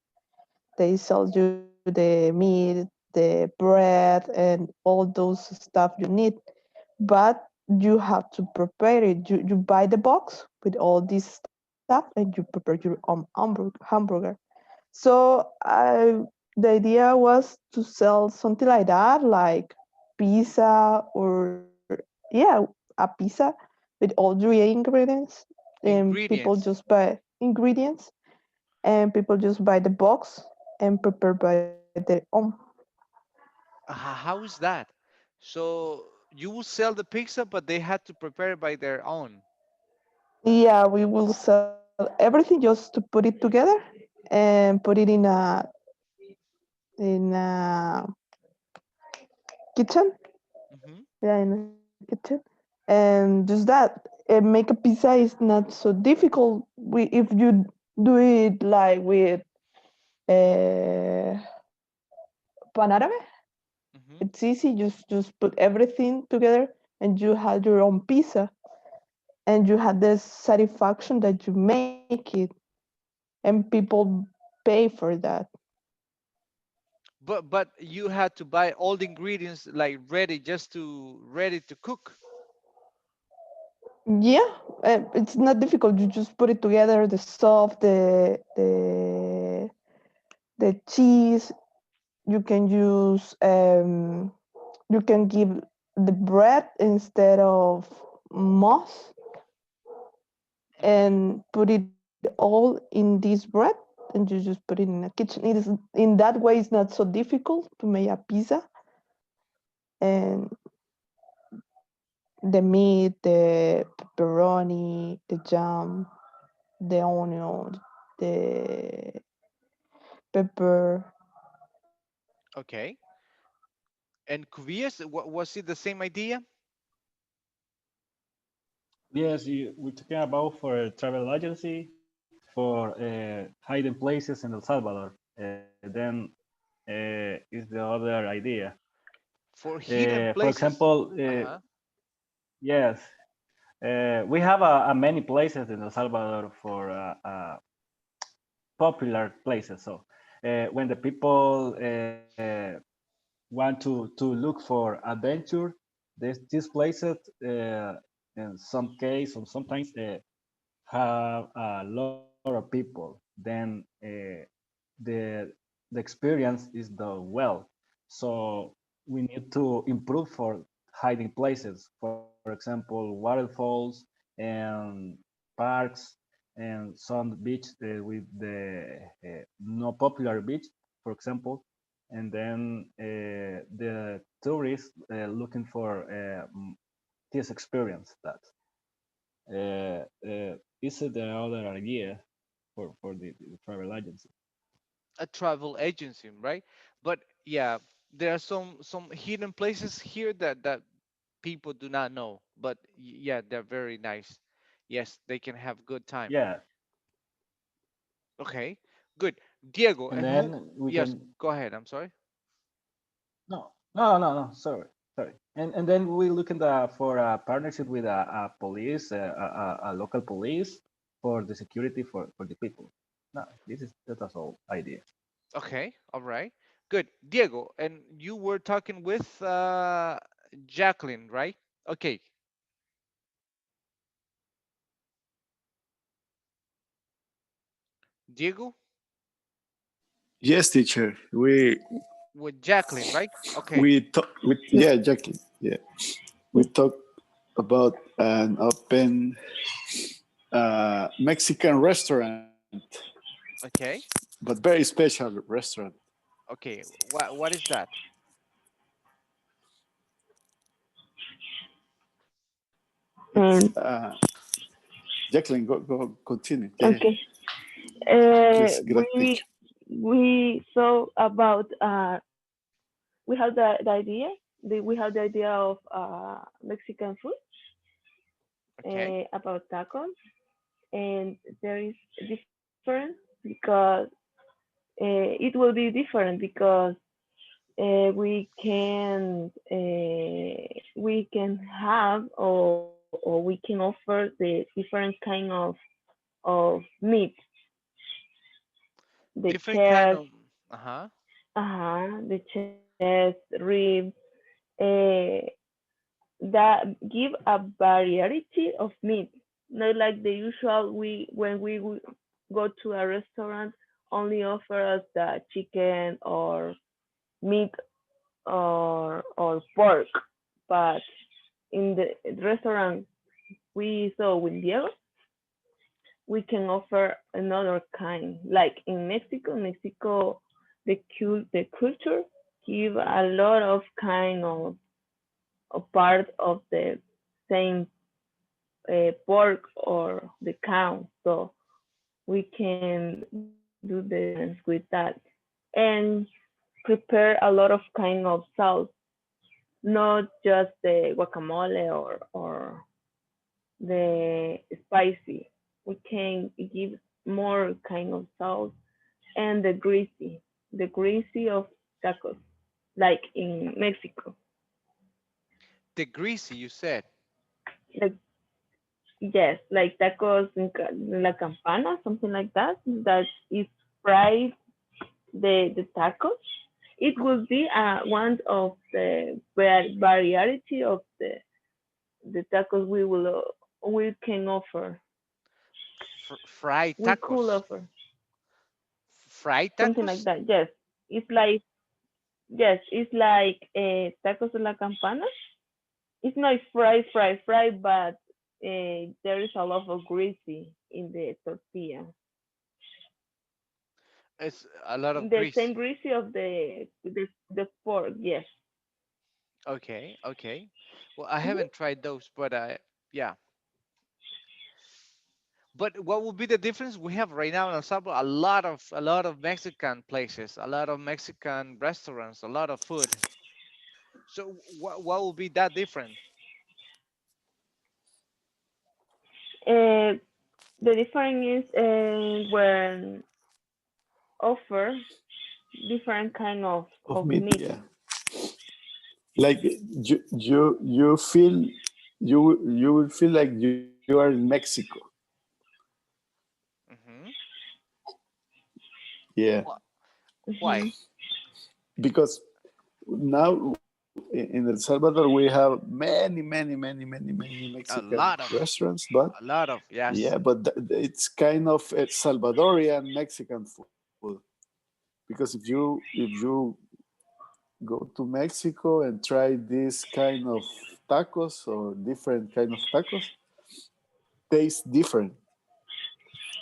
They sell you the meat, the bread, and all those stuff you need. But you have to prepare it. You buy the box with all this stuff and you prepare your own hamburger. So the idea was to sell something like that, like pizza or yeah, a pizza with all the ingredients, and people Ingredients. just buy ingredients, and people just buy the box and prepare by their own. How is that? So you will sell the pizza, but they had to prepare it by their own. Yeah, we will sell everything just to put it together and put it in a kitchen. Hmm. Yeah, in a kitchen, and just that. Make a pizza is not so difficult. If you do it like with uh, pan árabe, Hmm. it's easy. Just put everything together, and you have your own pizza, and you have the satisfaction that you make it, and people pay for that. But you had to buy all the ingredients like ready, just to ready to cook. Yeah, it's not difficult. You just put it together: the sauce, the cheese. You can use you can give the bread instead of moss Hmm. and put it all in this bread, and you just put it in a kitchen. It is in that way. It's not so difficult to make a pizza, and the meat, the pepperoni, the jam. the onion, the pepper. Okay. And Cuvias, was it the same idea? Yes, we're talking about for a travel agency for hiding places in El Salvador. Then is the other idea. For hidden For places. example, Uh-huh. yes, we have many places in El Salvador for popular places. So when the people want to look for adventure, these places in some case or sometimes have a lot of people. Then the the experience is the well. So we need to improve for hiding places. For example, waterfalls and parks and some beach with the no popular beach, for example. And then the tourists looking for this experience that is the other idea for the travel agency. A travel agency, right? But yeah, there are some hidden places here that people do not know. But yeah, they're very nice. Yes, they can have good time. Yeah, Okay, good. Diego, and and who? then we Yes, can go ahead. I'm sorry. no, sorry. And then we looking for a partnership with a police, a local police for the security for the people. No, this is that's all idea. Okay, all right, good. Diego, and you were talking with Jacqueline, right? Okay, Diego Yes, teacher. with Jacqueline, right? Okay, We talk with yeah, Jackie. Yeah, we talk about an open Mexican restaurant, okay, but very special restaurant. okay. What is that? It's And Jacqueline. Go continue. Yeah, okay, please, we gracias. saw about we have the idea. We have the idea of Mexican food Okay, about tacos, and there is difference because it will be different because we can have or we can offer the different kind of meat, the different kind chest, of. Uh-huh. the chest, ribs, uh, that give a variety of meat, not like the usual we when we go to a restaurant only offer us the chicken or meat or pork, but in the restaurant we saw with Diego, we can offer another kind. Like in Mexico, the culture give a lot of kind of part of the same pork or the cow. So we can do the difference with that and prepare a lot of kind of sauce, not just the guacamole or the spicy. We can give more kind of sauce and the greasy of tacos, like in Mexico. The greasy, you said. Like yes, like tacos in la campana, something like that. That is fried the tacos. It will be one of the variety of the tacos we can offer. Fried We could tacos. offer Fried something like tacos. that. Yes, it's like yes, it's like tacos de la campana. It's not fry, but there is a lot of greasy in the tortilla. It's a lot of The grease. same greasy of the pork. Yes. Okay, okay. Well, I haven't tried those, but yeah. But what would be the difference? We have right now in El Salvador a lot of Mexican places, a lot of Mexican restaurants, a lot of food. So what will be that different? Uh, the difference is when offer different kind Of of meat, meat. yeah. Like you feel you will feel like you are in Mexico. Hmm. Yeah, Hmm. Why? because now in El Salvador we have many A Mexican lot of, restaurants, but a lot of, yeah, yes. but it's kind of a Salvadorian Mexican food. Because if you go to Mexico and try this kind of tacos or different kind of tacos, taste different.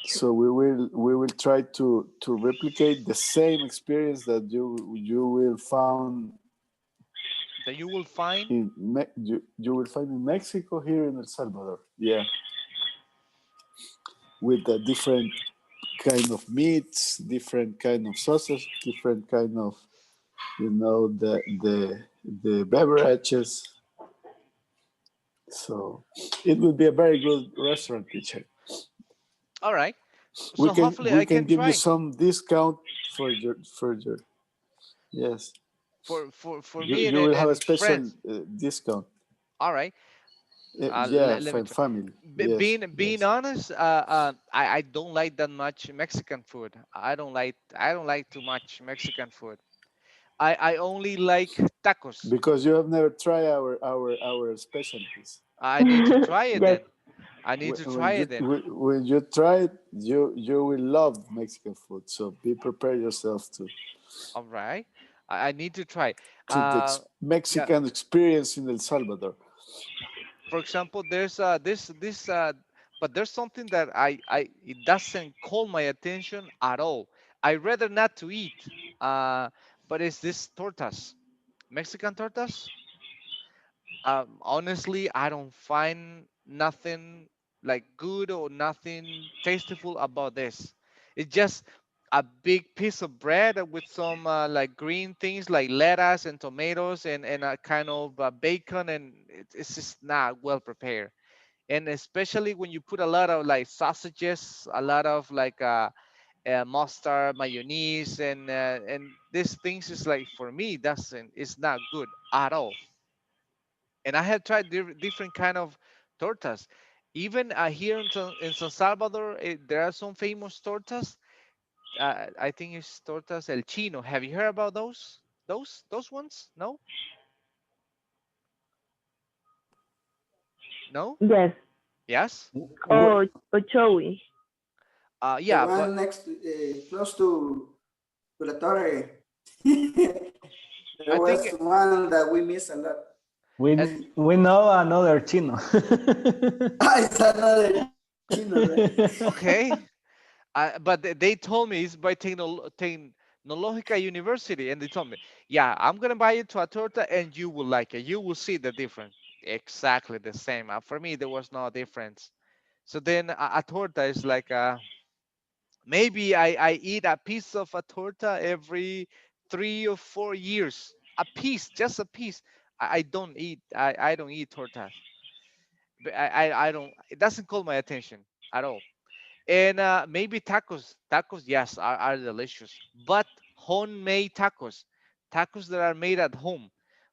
So we will try to replicate the same experience that you will found That you will find. you will find in Mexico here in El Salvador. Yeah, with a different kind of meats, different kind of sauces, different kind of the beverages. So it will be a very good restaurant, teacher. All right. We So can hopefully we I can can give you try. some discount for your yes. For You me you will have a and special friends. discount. All right. Yeah, Let me try. family. Being Yes, being yes. honest, I don't like that much Mexican food. I don't like too much Mexican food. I only like tacos. Because you have never tried our specialties. I need to try it Yes, then. I need to When try you it then. when you try it, you will love Mexican food. So be prepared yourself All right. I need to try. to the Yeah. Mexican experience in El Salvador. For example, there's this but there's something that I it doesn't call my attention at all. I rather not to eat. Uh, but it's this tortas, Mexican tortas. Honestly, I don't find nothing like good or nothing tasteful about this. It's just a big piece of bread with some like green things like lettuce and tomatoes and a kind of bacon, and it's just not well prepared. And especially when you put a lot of like sausages, a lot of like mustard, mayonnaise, and these things is like for me doesn't it's not good at all. And I have tried different kind of tortas. Even here in San Salvador, there are some famous tortas. I think it's tortas El Chino. Have you heard about those? Those ones? No, no, yes. yes. Or Joey. The Yeah, but one next to, close to La Torre. There I think was one that we missed a lot. We at we know another chino. Ah, it's another chino, right? okay. But they told me it's by Technologica University, and they told me, yeah, I'm gonna buy you to a torta, and you will like it. You will see the difference. Exactly the same. For me, there was no difference. So then a torta is like maybe I eat a piece of a torta every 3 or 4 years. A piece, just a piece. I don't eat. I don't eat tortas. But I don't. It doesn't call my attention at all. And maybe tacos. Tacos, yes, are delicious. But homemade tacos that are made at home,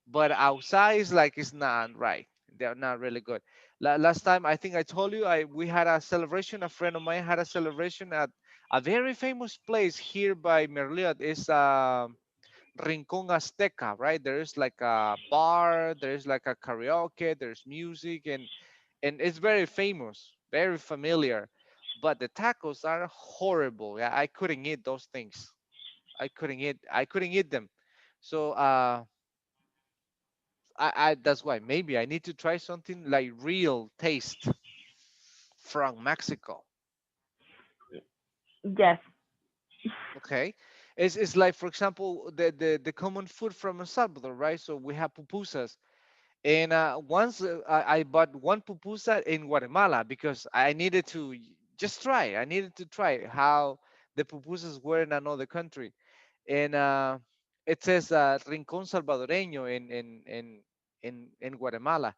but outside is like it's not right. They're not really good. Last time, I think I told you, we had a celebration. A friend of mine had a celebration at a very famous place here by Merliot. It's Rincon Azteca, right? There is like a bar. There is like a karaoke. There's music, and it's very famous, very familiar. But the tacos are horrible. Yeah, I couldn't eat those things. I couldn't eat them. So I that's why maybe I need to try something like real taste from Mexico. Yes. Okay, it's like for example the common food from El Salvador, right? So we have pupusas. And once I bought one pupusa in Guatemala because I needed to Just try. I needed to try how the pupusas were in another country, and it says Rincón Salvadoreño in Guatemala,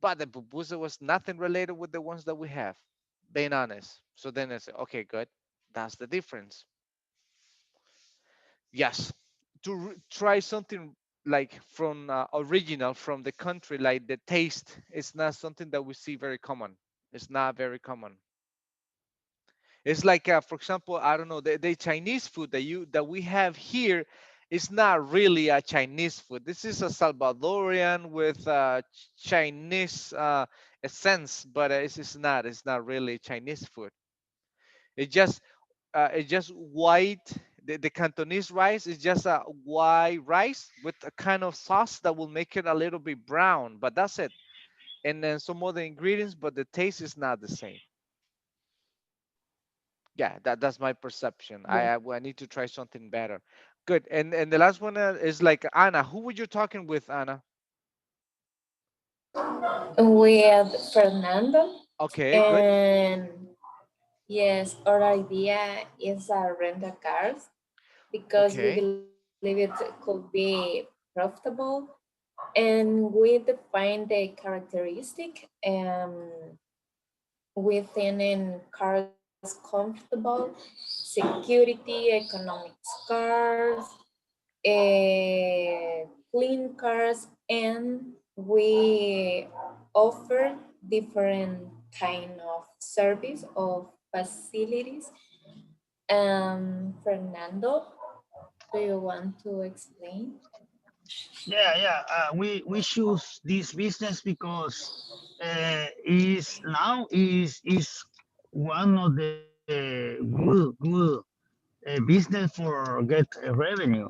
but the pupusa was nothing related with the ones that we have. Being honest. So then I said, okay, good. That's the difference. Yes, to try something like from original from the country, like the taste is not something that we see very common. It's not very common. It's like, for example, I don't know, the Chinese food that we have here is not really a Chinese food. This is a Salvadorian with Chinese essence, but it's not. It's not really Chinese food. It's just white. The Cantonese rice is just a white rice with a kind of sauce that will make it a little bit brown, but that's it. And then some other ingredients, but the taste is not the same. Yeah, that's my perception. Yeah. I need to try something better. Good. And the last one is like Anna. Who were you talking with, Anna? with Fernando. Okay, good. And yes, our idea is a rental cars because we Okay. believe it could be profitable, and we define the characteristic within in cars comfortable, security, economic cars, clean cars, and we offer different kind of service of facilities. Fernando, do you want to explain? Yeah. We choose this business because is now is one of the good business for get revenue.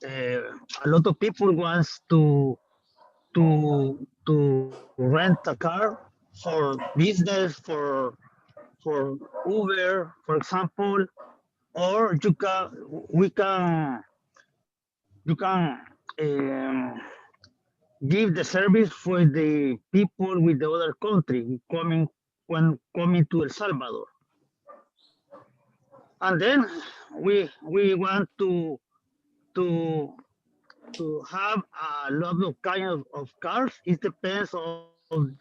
A lot of people wants to rent a car for business for Uber, for example, or we can you can give the service for the people with the other country coming when coming to El Salvador, and then we want to to have a lot of kind of cars. It depends of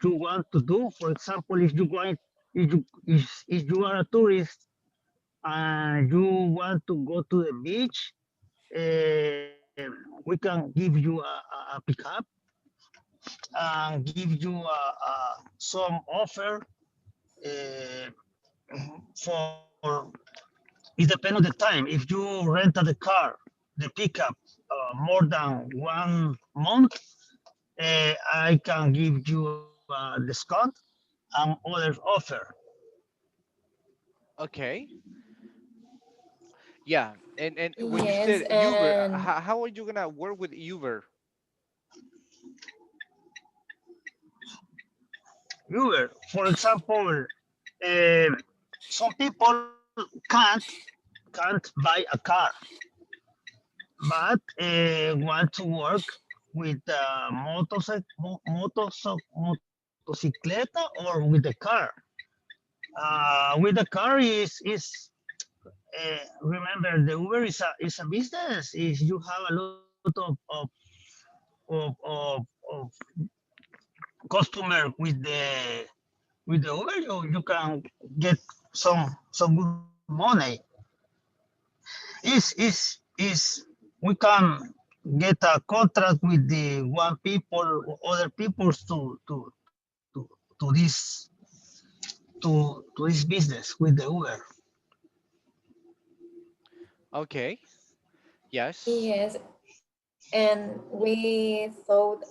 you want to do. For example, if you going if you are a tourist and you want to go to the beach, we can give you a pickup and give you some offer for it depends on the time. If you rent the car, the pickup more than 1 month, I can give you a discount and other offer. Okay. Yeah. And when you Yes, said Uber, and how are you gonna work with Uber? Uber, for example, some people can't buy a car, but want to work with motocicleta or with the car. With the car remember the Uber is a business. Is you have a lot of customer with the Uber, you can get some good money. Is we can get a contract with the one people or other people to this to this business with the Uber. Okay. Yes. yes, and we thought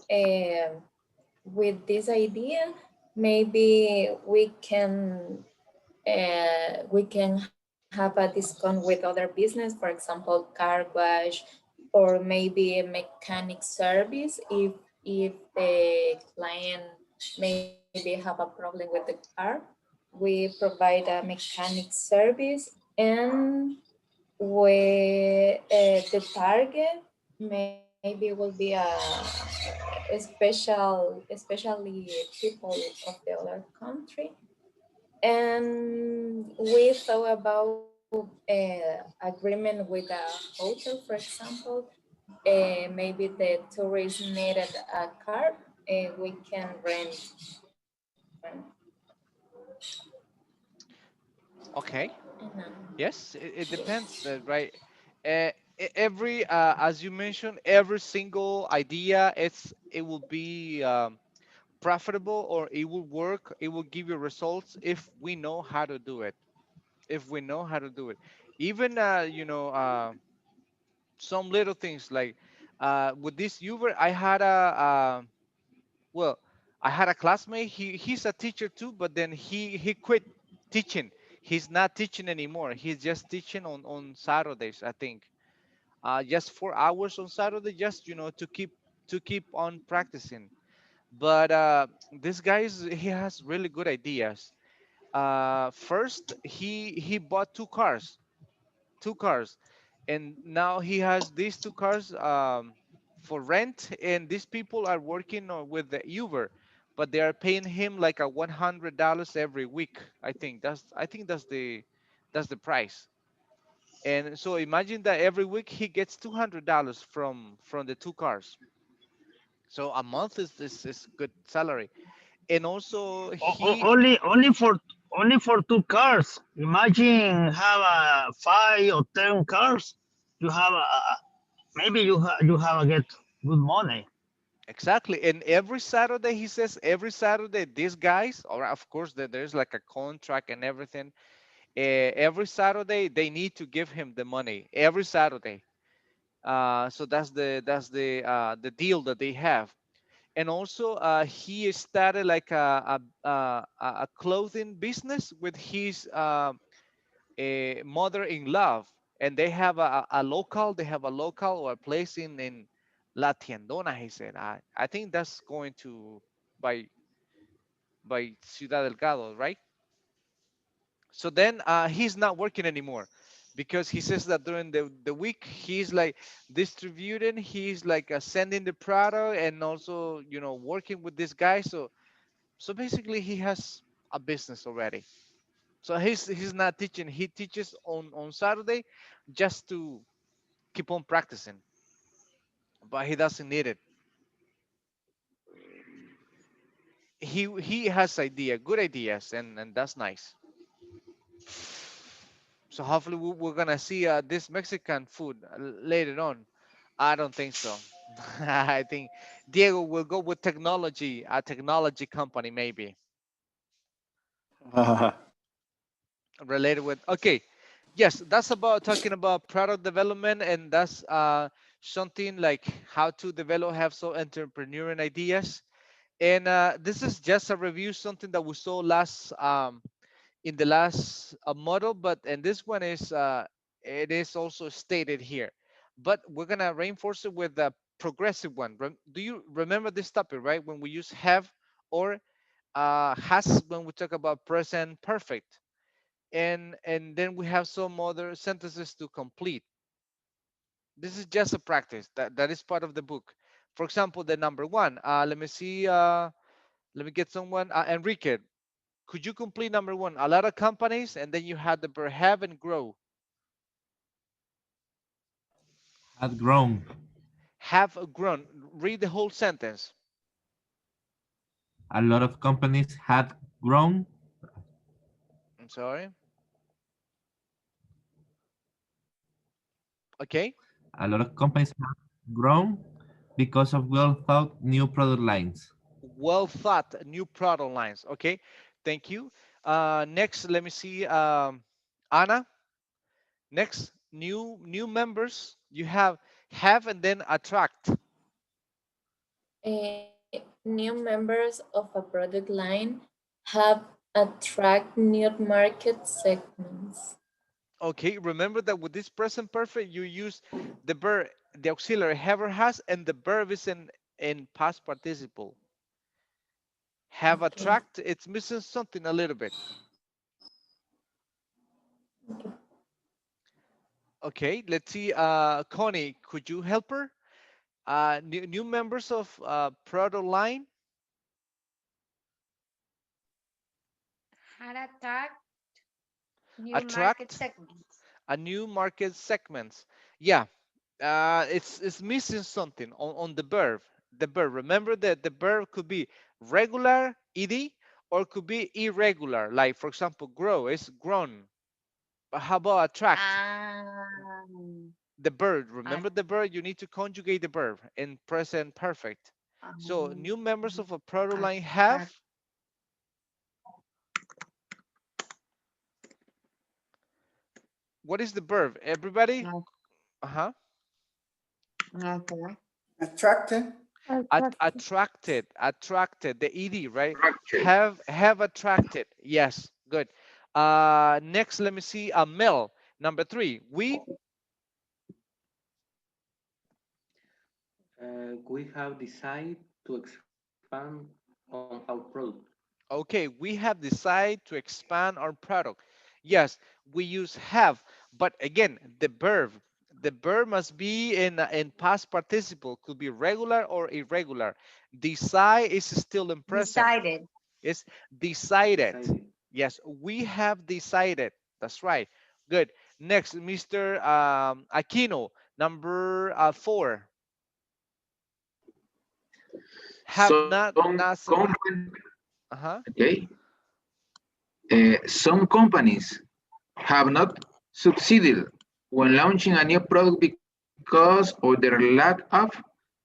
with this idea, maybe we can have a discount with other business, for example, car wash, or maybe a mechanic service if the client maybe have a problem with the car. We provide a mechanic service, and the target maybe will be especially people of the other country, And we thought about agreement with a hotel, for example. Maybe the tourist needed a car, we can rent. Okay. And, Yes, it depends, right? Every, as you mentioned, every single idea, it will be profitable, or it will work. It will give you results if we know how to do it. If we know how to do it, even some little things like with this Uber, I had well, I had a classmate. He's a teacher too, but then he quit teaching. He's not teaching anymore. He's just teaching on Saturdays, I think. Just 4 hours on Saturday, just to keep on practicing. But this guy he has really good ideas. First, he bought two cars, and now he has these two cars for rent, and these people are working with the Uber, but they are paying him like a $100 every week. I think that's the price. And so imagine that every week he gets $200 from the two cars. So a month is good salary. And also he Only for 2 cars. Imagine have a 5 or 10 cars. You have maybe you have a get good money. exactly. And every Saturday, he says, every Saturday, these guys, or of course, there's like a contract and everything. Every Saturday, they need to give him the money every Saturday. So that's the deal that they have. And also, he started like a clothing business with his mother-in-law, and they have a local or a place in La Tiendona. He said, I think that's going to by Ciudad Delgado, right? So then he's not working anymore, because he says that during the week he's like distributing, he's like sending the product, and also working with this guy. So basically he has a business already. So he's not teaching. He teaches on Saturday just to keep on practicing, but he doesn't need it. He has good ideas, and that's nice. So hopefully we're gonna see this Mexican food later on. I don't think so. I think Diego will go with technology, a technology company maybe related with. Okay, yes, that's about talking about product development, and that's something like how to develop, have some entrepreneurial ideas. And this is just a review, something that we saw in the last model, but and this one is it is also stated here, but we're gonna reinforce it with the progressive one. Do you remember this topic, right? When we use have or has, when we talk about present perfect, and then we have some other sentences to complete. This is just a practice that is part of the book. For example, the number one. Let me see. Let me get someone. Enrique, could you complete number one? A lot of companies, and then you had the verb have and grow. Had grown. Have grown. Read the whole sentence. A lot of companies had grown. I'm sorry. Okay. A lot of companies have grown because of well thought new product lines. Well thought. New product lines. Okay. Thank you. Next, let me see. Anna. Next, new members. You have and then attract. New members of a product line have attract new market segments. Okay. Remember that with this present perfect, you use the verb, the auxiliary have or has, and the verb is in past participle. Have Okay. attract. It's missing something a little bit. Okay. Let's see. Connie, could you help her? New members of product line. How to attack new market Attract segments. a new market segments. Yeah, it's missing something on the verb. The verb. Remember that the verb could be regular, ed, or could be irregular. Like for example, grow is grown. But how about attract? Um, The verb. at, Remember the verb. You need to conjugate the verb in present perfect. So um, new members of a product line have. attract. What is the verb? Everybody. No, Uh-huh. okay. Attracted. Attracted, the ed, right? Have attracted. Yes, good. Next, let me see. Mel, number 3. We have decided to expand on our product. Okay, we have decided to expand our product. Yes, we use have, but again, the verb must be in past participle, could be regular or irregular. Decide is still in present. Decided. It's decided. Decided. Yes, we have decided. That's right. Good. Next, Mr. Aquino, number 4. Have not Some not suc- companies, uh-huh. okay, some companies have not succeeded when launching a new product because of their lack of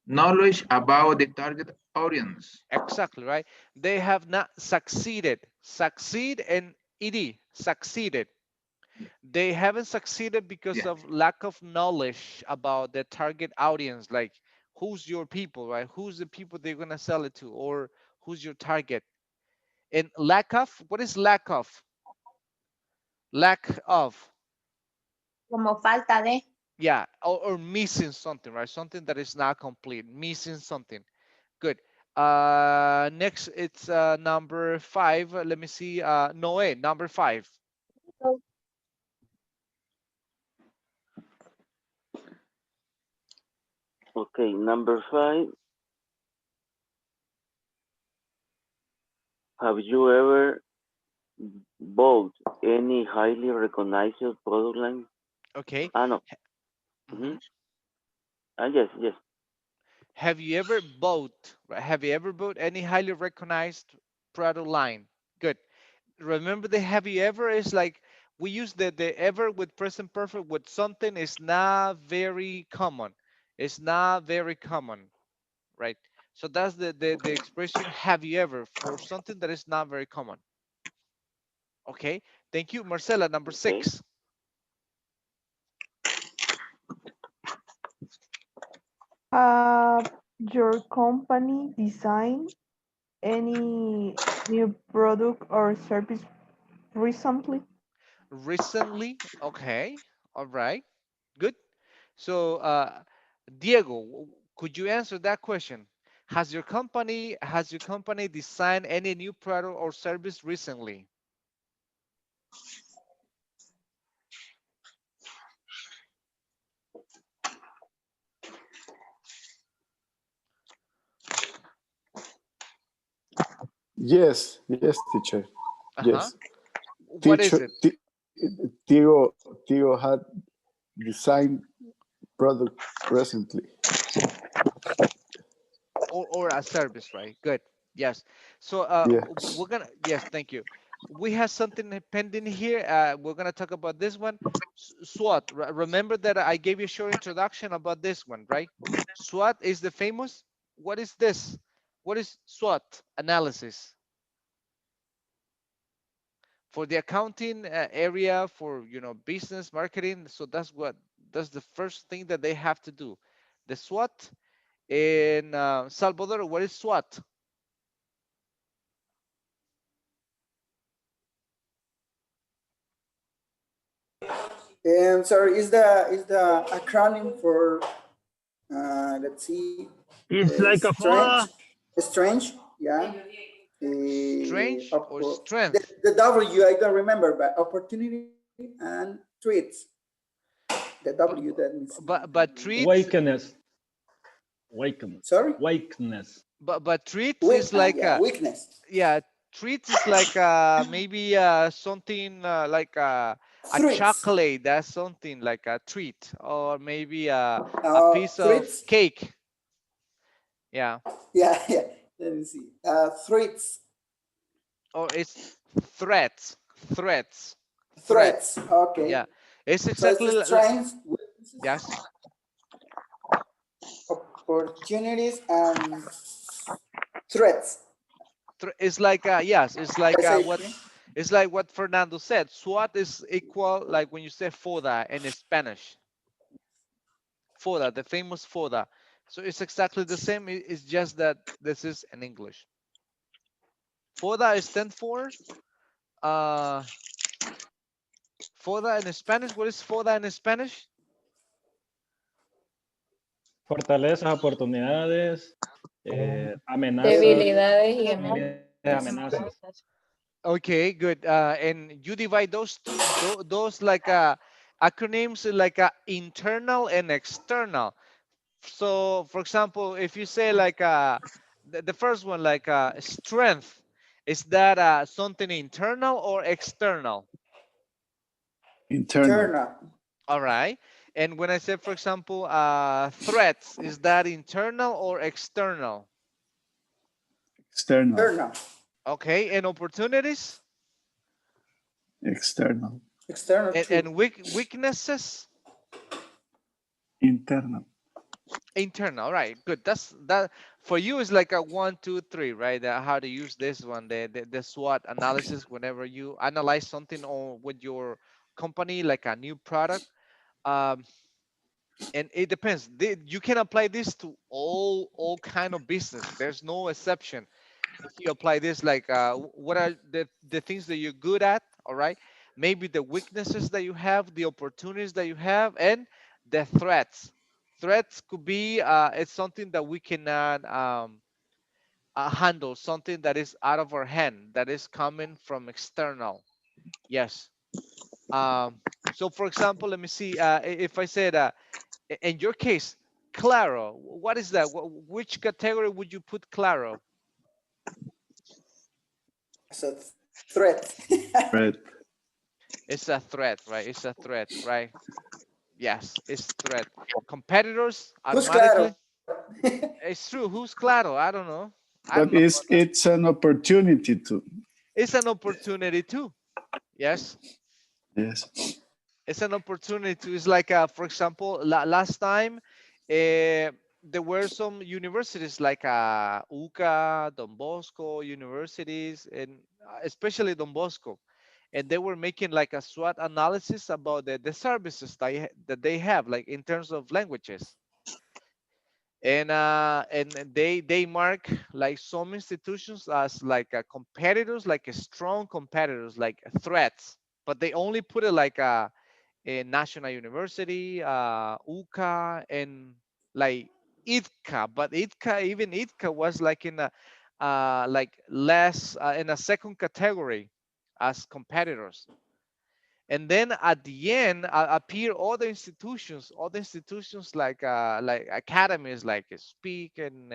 knowledge about the target audience. Exactly right. They have not succeeded. Succeed and ed succeeded. They haven't succeeded because Yeah. of lack of knowledge about the target audience, like who's your people, right? Who's the people they're gonna sell it to, or who's your target? And lack of, what is lack of? Lack of, Como falta de. yeah, or missing something, right? Something that is not complete, missing something. Good. Next, it's number 5. Let me see. Noe, number 5. Okay, number 5. Have you ever bought any highly recognized product line? Okay. Ah, no. Mhm. Yes, yes. Have you ever bought, right? Have you ever bought any highly recognized product line? Good. Remember the have you ever is like we use the ever with present perfect with something is not very common. It's not very common, right? So that's the expression have you ever for something that is not very common. Okay. Thank you. Marcela, number Okay. 6. Have your company designed any new product or service recently? Recently. Okay. All right. Good. So, Diego, could you answer that question? Has your company designed any new product or service recently? Yes, teacher. Uh-huh. Yes, What is teacher. it? Tio had designed product recently. Or a service, right? Good. Yes. So, Yeah. we're gonna. Yes, thank you. We have something pending here. We're gonna talk about this one. SWOT. Remember that I gave you a short introduction about this one, right? SWOT is the famous. What is this? What is SWOT analysis? For the accounting area, for business marketing, so that's the first thing that they have to do. The SWOT in Salvador. What is SWOT? And sorry, is the acronym for let's see, It's like a strange, moda. strange, yeah. Strange or The, strength? the W I don't remember, but opportunity and treats. The W but that means. but treats. Wakeness. Wakeness. Sorry. Wakeness. But treats is like Yeah, weakness. yeah, Treats is like maybe something like a Threats. chocolate. That's something like a treat, or maybe a piece of Threats. cake. Yeah, Yeah, yeah. Let me see. Threats. or it's threats, threats, Threats. threats. Okay. Yeah, it's So it's exactly the strengths, yes. opportunities, and threats. It's like yes, it's like I say what it's like what Fernando said. SWOT is equal like when you say FODA in Spanish. FODA, the famous FODA. So it's exactly the same. It's just that this is in English. FODA stands for uh FODA in Spanish. What is FODA in Spanish? Fortalezas, oportunidades, amenazas, Debilidades y amenazas. Okay, good. And you divide those two, those like acronyms like internal and external. So, for example, if you say like the first one, like strength, is that something internal or external? Internal. internal. All right. And when I say, for example, threats, is that internal or external? External. Internal. Okay. And opportunities External. External too. and weaknesses, Internal. internal. All right. Good. That's that for you is like a one, two, three, right? How to use this one, the SWOT analysis whenever you analyze something or with your company, like a new product. Um, and it depends. You can apply this to all kind of business. There's no exception. If you apply this, like what are the things that you're good at, all right, maybe the weaknesses that you have, the opportunities that you have, and the threats could be it's something that we cannot handle, something that is out of our hand, that is coming from external. Yes. So for example, let me see, if I said in your case, Claro, what is that? Which category would you put Claro? So threat. Threat. It's a threat, right? It's a threat, right? Yes, it's threat. Competitors Who's claro? automatically. It's true. Who's Claro? I don't know. I don't But know about that. it's an opportunity to. It's an opportunity too. Yes, Yes. it's an opportunity to. It's like, for example, last time, there were some universities like UCA, Don Bosco universities, and especially Don Bosco, and they were making like a SWOT analysis about the services that they have, like in terms of languages. And they mark like some institutions as like competitors, like strong competitors, like threats, but they only put it like a national university, UCA, and like ITCA. But ITCA, even ITCA was like in a like less in a second category as competitors. And then at the end appear other institutions like academies, like Speak and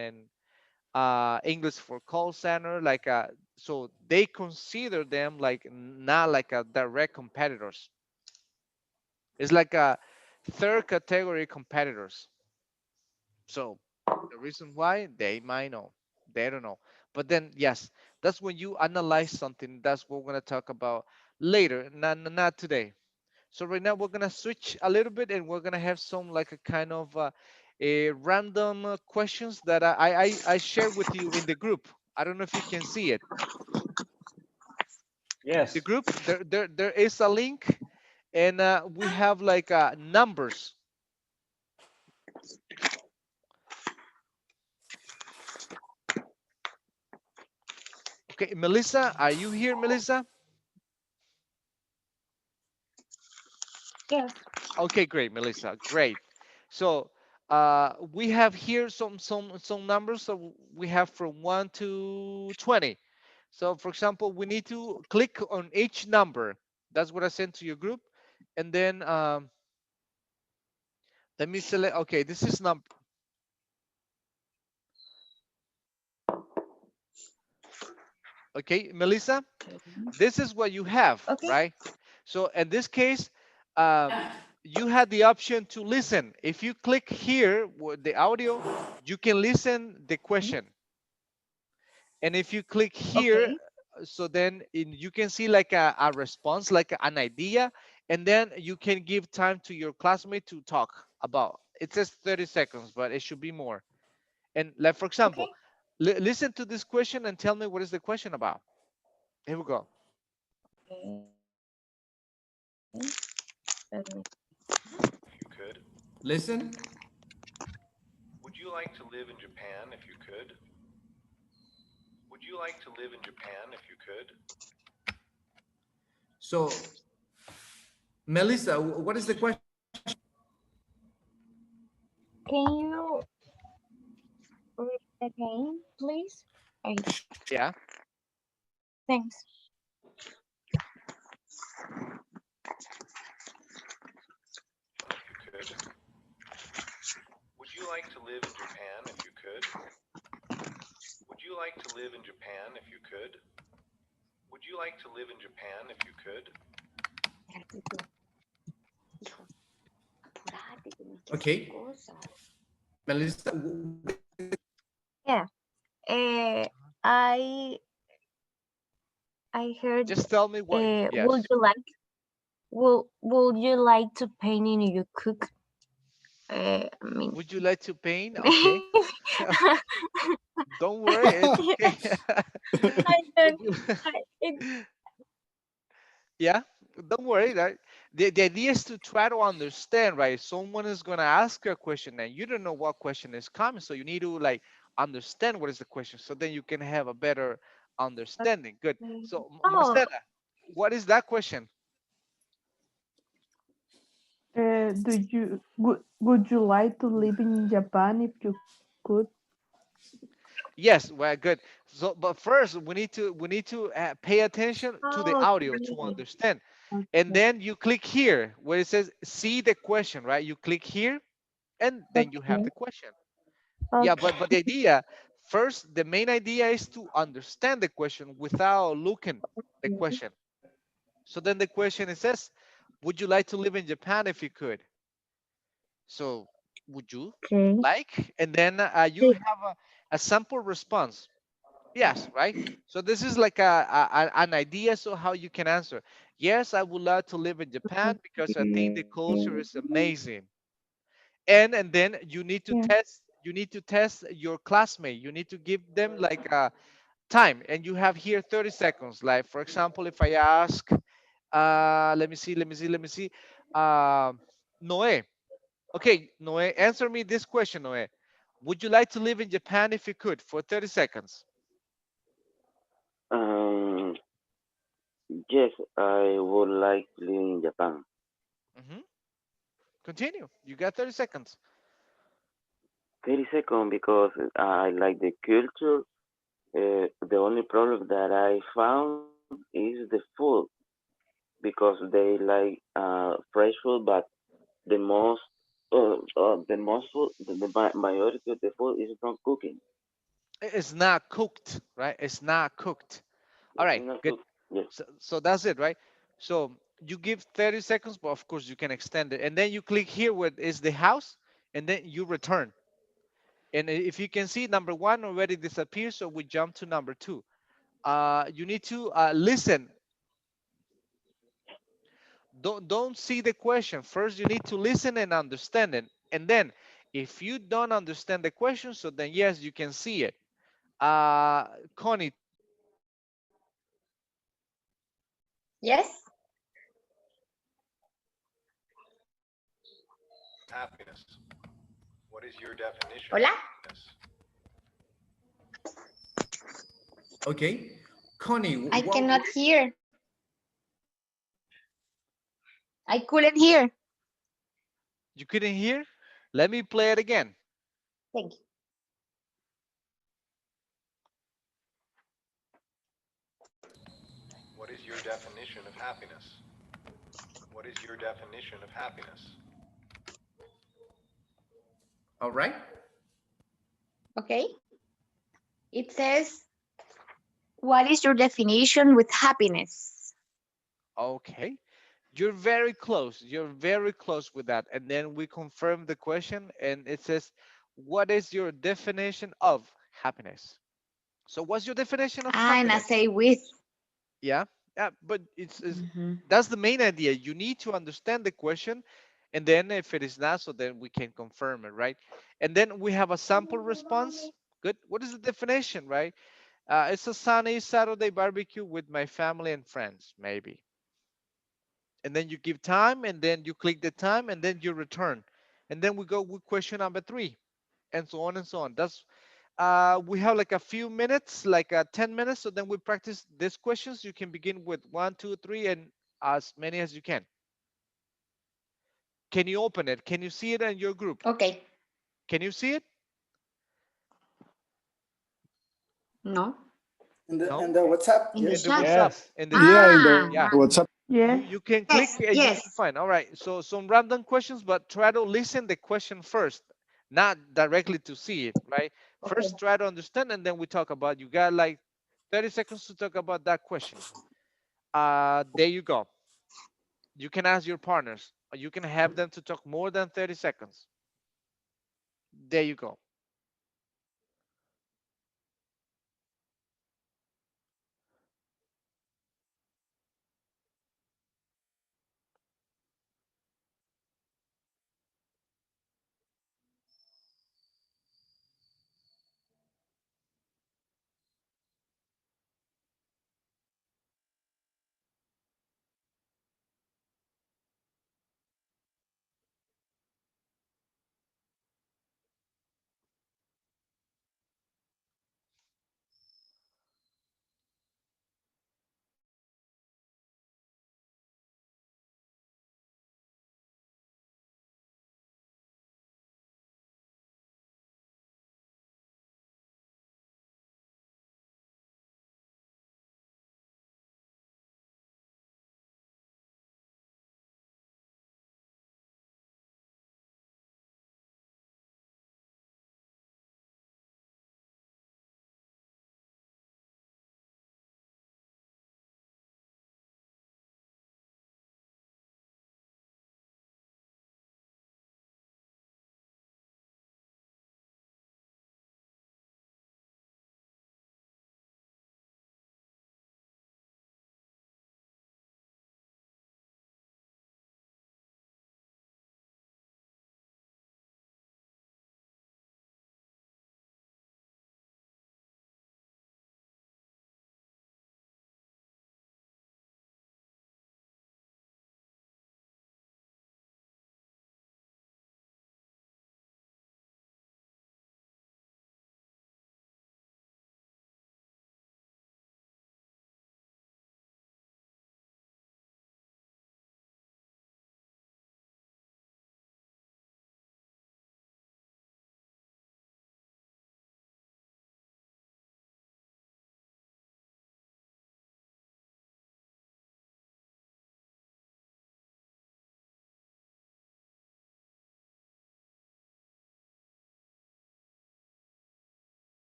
English for call center, like so they consider them like not like a direct competitors. It's like a third category competitors. So the reason why they might know, they don't know. But then yes, that's when you analyze something. That's what we're gonna talk about later, not today. So right now we're gonna switch a little bit, and we're gonna have some like a kind of a random questions that I share with you in the group. I don't know if you can see it. The Yes. group, there is a link, and we have like numbers. Okay, Melissa, are you here, Melissa? Yes. Okay, great, Melissa, great. So we have here some numbers. So we have from 1 to 20. So for example, we need to click on each number. That's what I sent to your group. And then let me select, okay, this is number. Okay, Melissa, this is what you have, Okay. right? So in this case, um, you had the option to listen. If you click here with the audio, you can listen the question. And if you click here, Okay. so then you can see like a response, like an idea, and then you can give time to your classmate to talk about. It says 30 seconds, but it should be more. And like, for Okay. example, listen to this question and tell me what is the question about. Here we go. Let me- If you could, Listen. would you like to live in Japan if you could? Would you like to live in Japan if you could? So, Melissa, what is the question? Can you repeat again, please? I, Yeah. thanks. If you could. Would you like to live in Japan if you could? Would you like to live in Japan if you could? Would you like to live in Japan if you could? Okay. Melissa, Yeah. Uh, I I heard. Just tell me what. Would Yes. you like? Would you like to paint in your cook? I mean. Would you like to paint? Okay. Don't worry, it's okay. I Would don't. you? It, Yeah. Don't worry. That the idea is to try to understand, right? Someone is gonna ask you a question and you don't know what question is coming, so you need to like understand what is the question, so then you can have a better understanding. Good. So, oh, Marcela, what is that question? Would you like to live in Japan if you could? Yes, well, good. So, but first we need to pay attention to the audio to okay. understand, and Okay. then you click here where it says see the question, right? You click here, and then you have Okay. the question. Yeah, Okay. but the idea first, the main idea is to understand the question without looking the question. So then the question it says, would you like to live in Japan if you could? So would you Okay. like? And then you Sí. have a sample response. Yes, right? So this is like an idea so how you can answer. Yes, I would love to live in Japan because I think the culture is amazing. And then Yeah. you need to test your classmate. You need to give them like a time, and you have here 30 seconds. Like for example, if I ask let me see Noe. Okay, Noe, answer me this question, Noe. Would you like to live in Japan if you could for 30 seconds? Um, yes, I would like to live in Japan. Hmm. Continue. You got 30 seconds. 30 seconds because I like the culture. The only problem that I found is the food because they like fresh food, but the most the most food, the majority of the food is from cooking. It's not cooked, right? It's not cooked. All It's right, not good. cooked. Yes. So that's it, right? So you give 30 seconds, but of course you can extend it. And then you click here where is the house, and then you return. And if you can see, number one already disappears, so we jump to number two. You need to listen. Don't see the question. First, you need to listen and understand it. And then, if you don't understand the question, so then yes, you can see it. Connie, tell me what is your definition of happiness? Yes. Happiness. What is your definition of Hola. happiness? okay. Connie, I what cannot word? hear. I couldn't hear. You couldn't hear? Let me play it again. Thank you. What is your definition of happiness? What is your definition of happiness? All right. Okay. It says, What is your definition with happiness? Okay. You're very close. You're very close with that. And then we confirm the question and it says, what is your definition of happiness? So what's your definition of And I happiness? say with. Yeah. Yeah, but it's Mhm. that's the main idea. You need to understand the question, and then if it is not, so then we can confirm it, right? And then we have a sample response. Good. What is the definition, right? It's a sunny Saturday barbecue with my family and friends, maybe. And then you give time, and then you click the time, and then you return. And then we go with question number three, and so on and so on. That's we have like a few minutes, like 10 minutes. So then we practice these questions. You can begin with one, two, three, and as many as you can. Can you open it? Can you see it in your group? Okay. Can you see it? No. No? In the WhatsApp, In the In the yes. chat. WhatsApp. Yes. In the Yeah, chat. in Ah. the Yeah. WhatsApp. You Yes. you can click Yes. and you can Yes. find. All right. So some random questions, but try to listen the question first, not directly to see it, right? Okay. First try to understand and then we talk about you got like 30 seconds to talk about that question. There you go. You can ask your partners. Or you can have them to talk more than 30 seconds. There you go.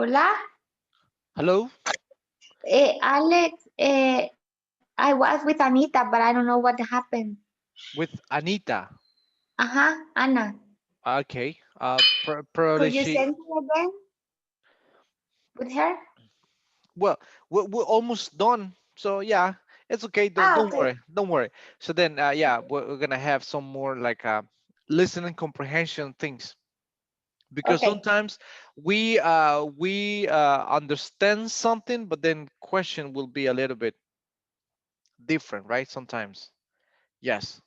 Hola, Hello? Alex. I was with Anita, but I don't know what happened. With Anita. Anna. Okay. Probably Could you she. send me again with her? Well, we're almost done. So yeah, it's okay. Don't Okay. worry. Don't worry. So then, yeah, we're gonna have some more like listening comprehension things, because Okay. sometimes we understand something, but then question will be a little bit different, right? Sometimes. Yes,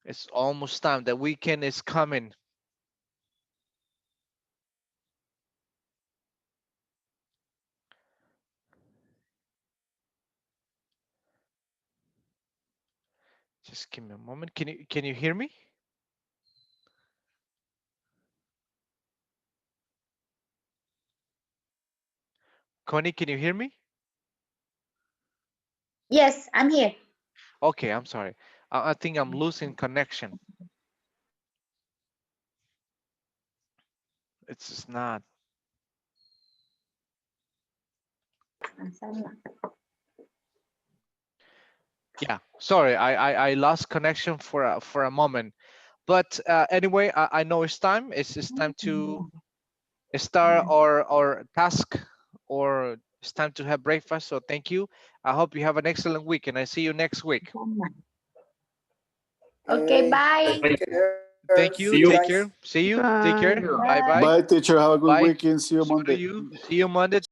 it's almost time. The weekend is coming. Just give me a moment. Can you hear me? Connie, can you hear me? Yes, I'm here. Okay, I'm sorry. I think I'm losing connection. It's just not. Yeah, sorry. I lost connection for a moment. But anyway, I know it's time. It's time to start our task, or it's time to have breakfast. So thank you. I hope you have an excellent week, and I see you next week. Okay, Okay, bye. take care. See Thank you you. guys. Take care. See you. Take Bye. care. Bye bye. Bye, teacher. Have a good Bye. weekend. See you So do Monday. you. See you Monday.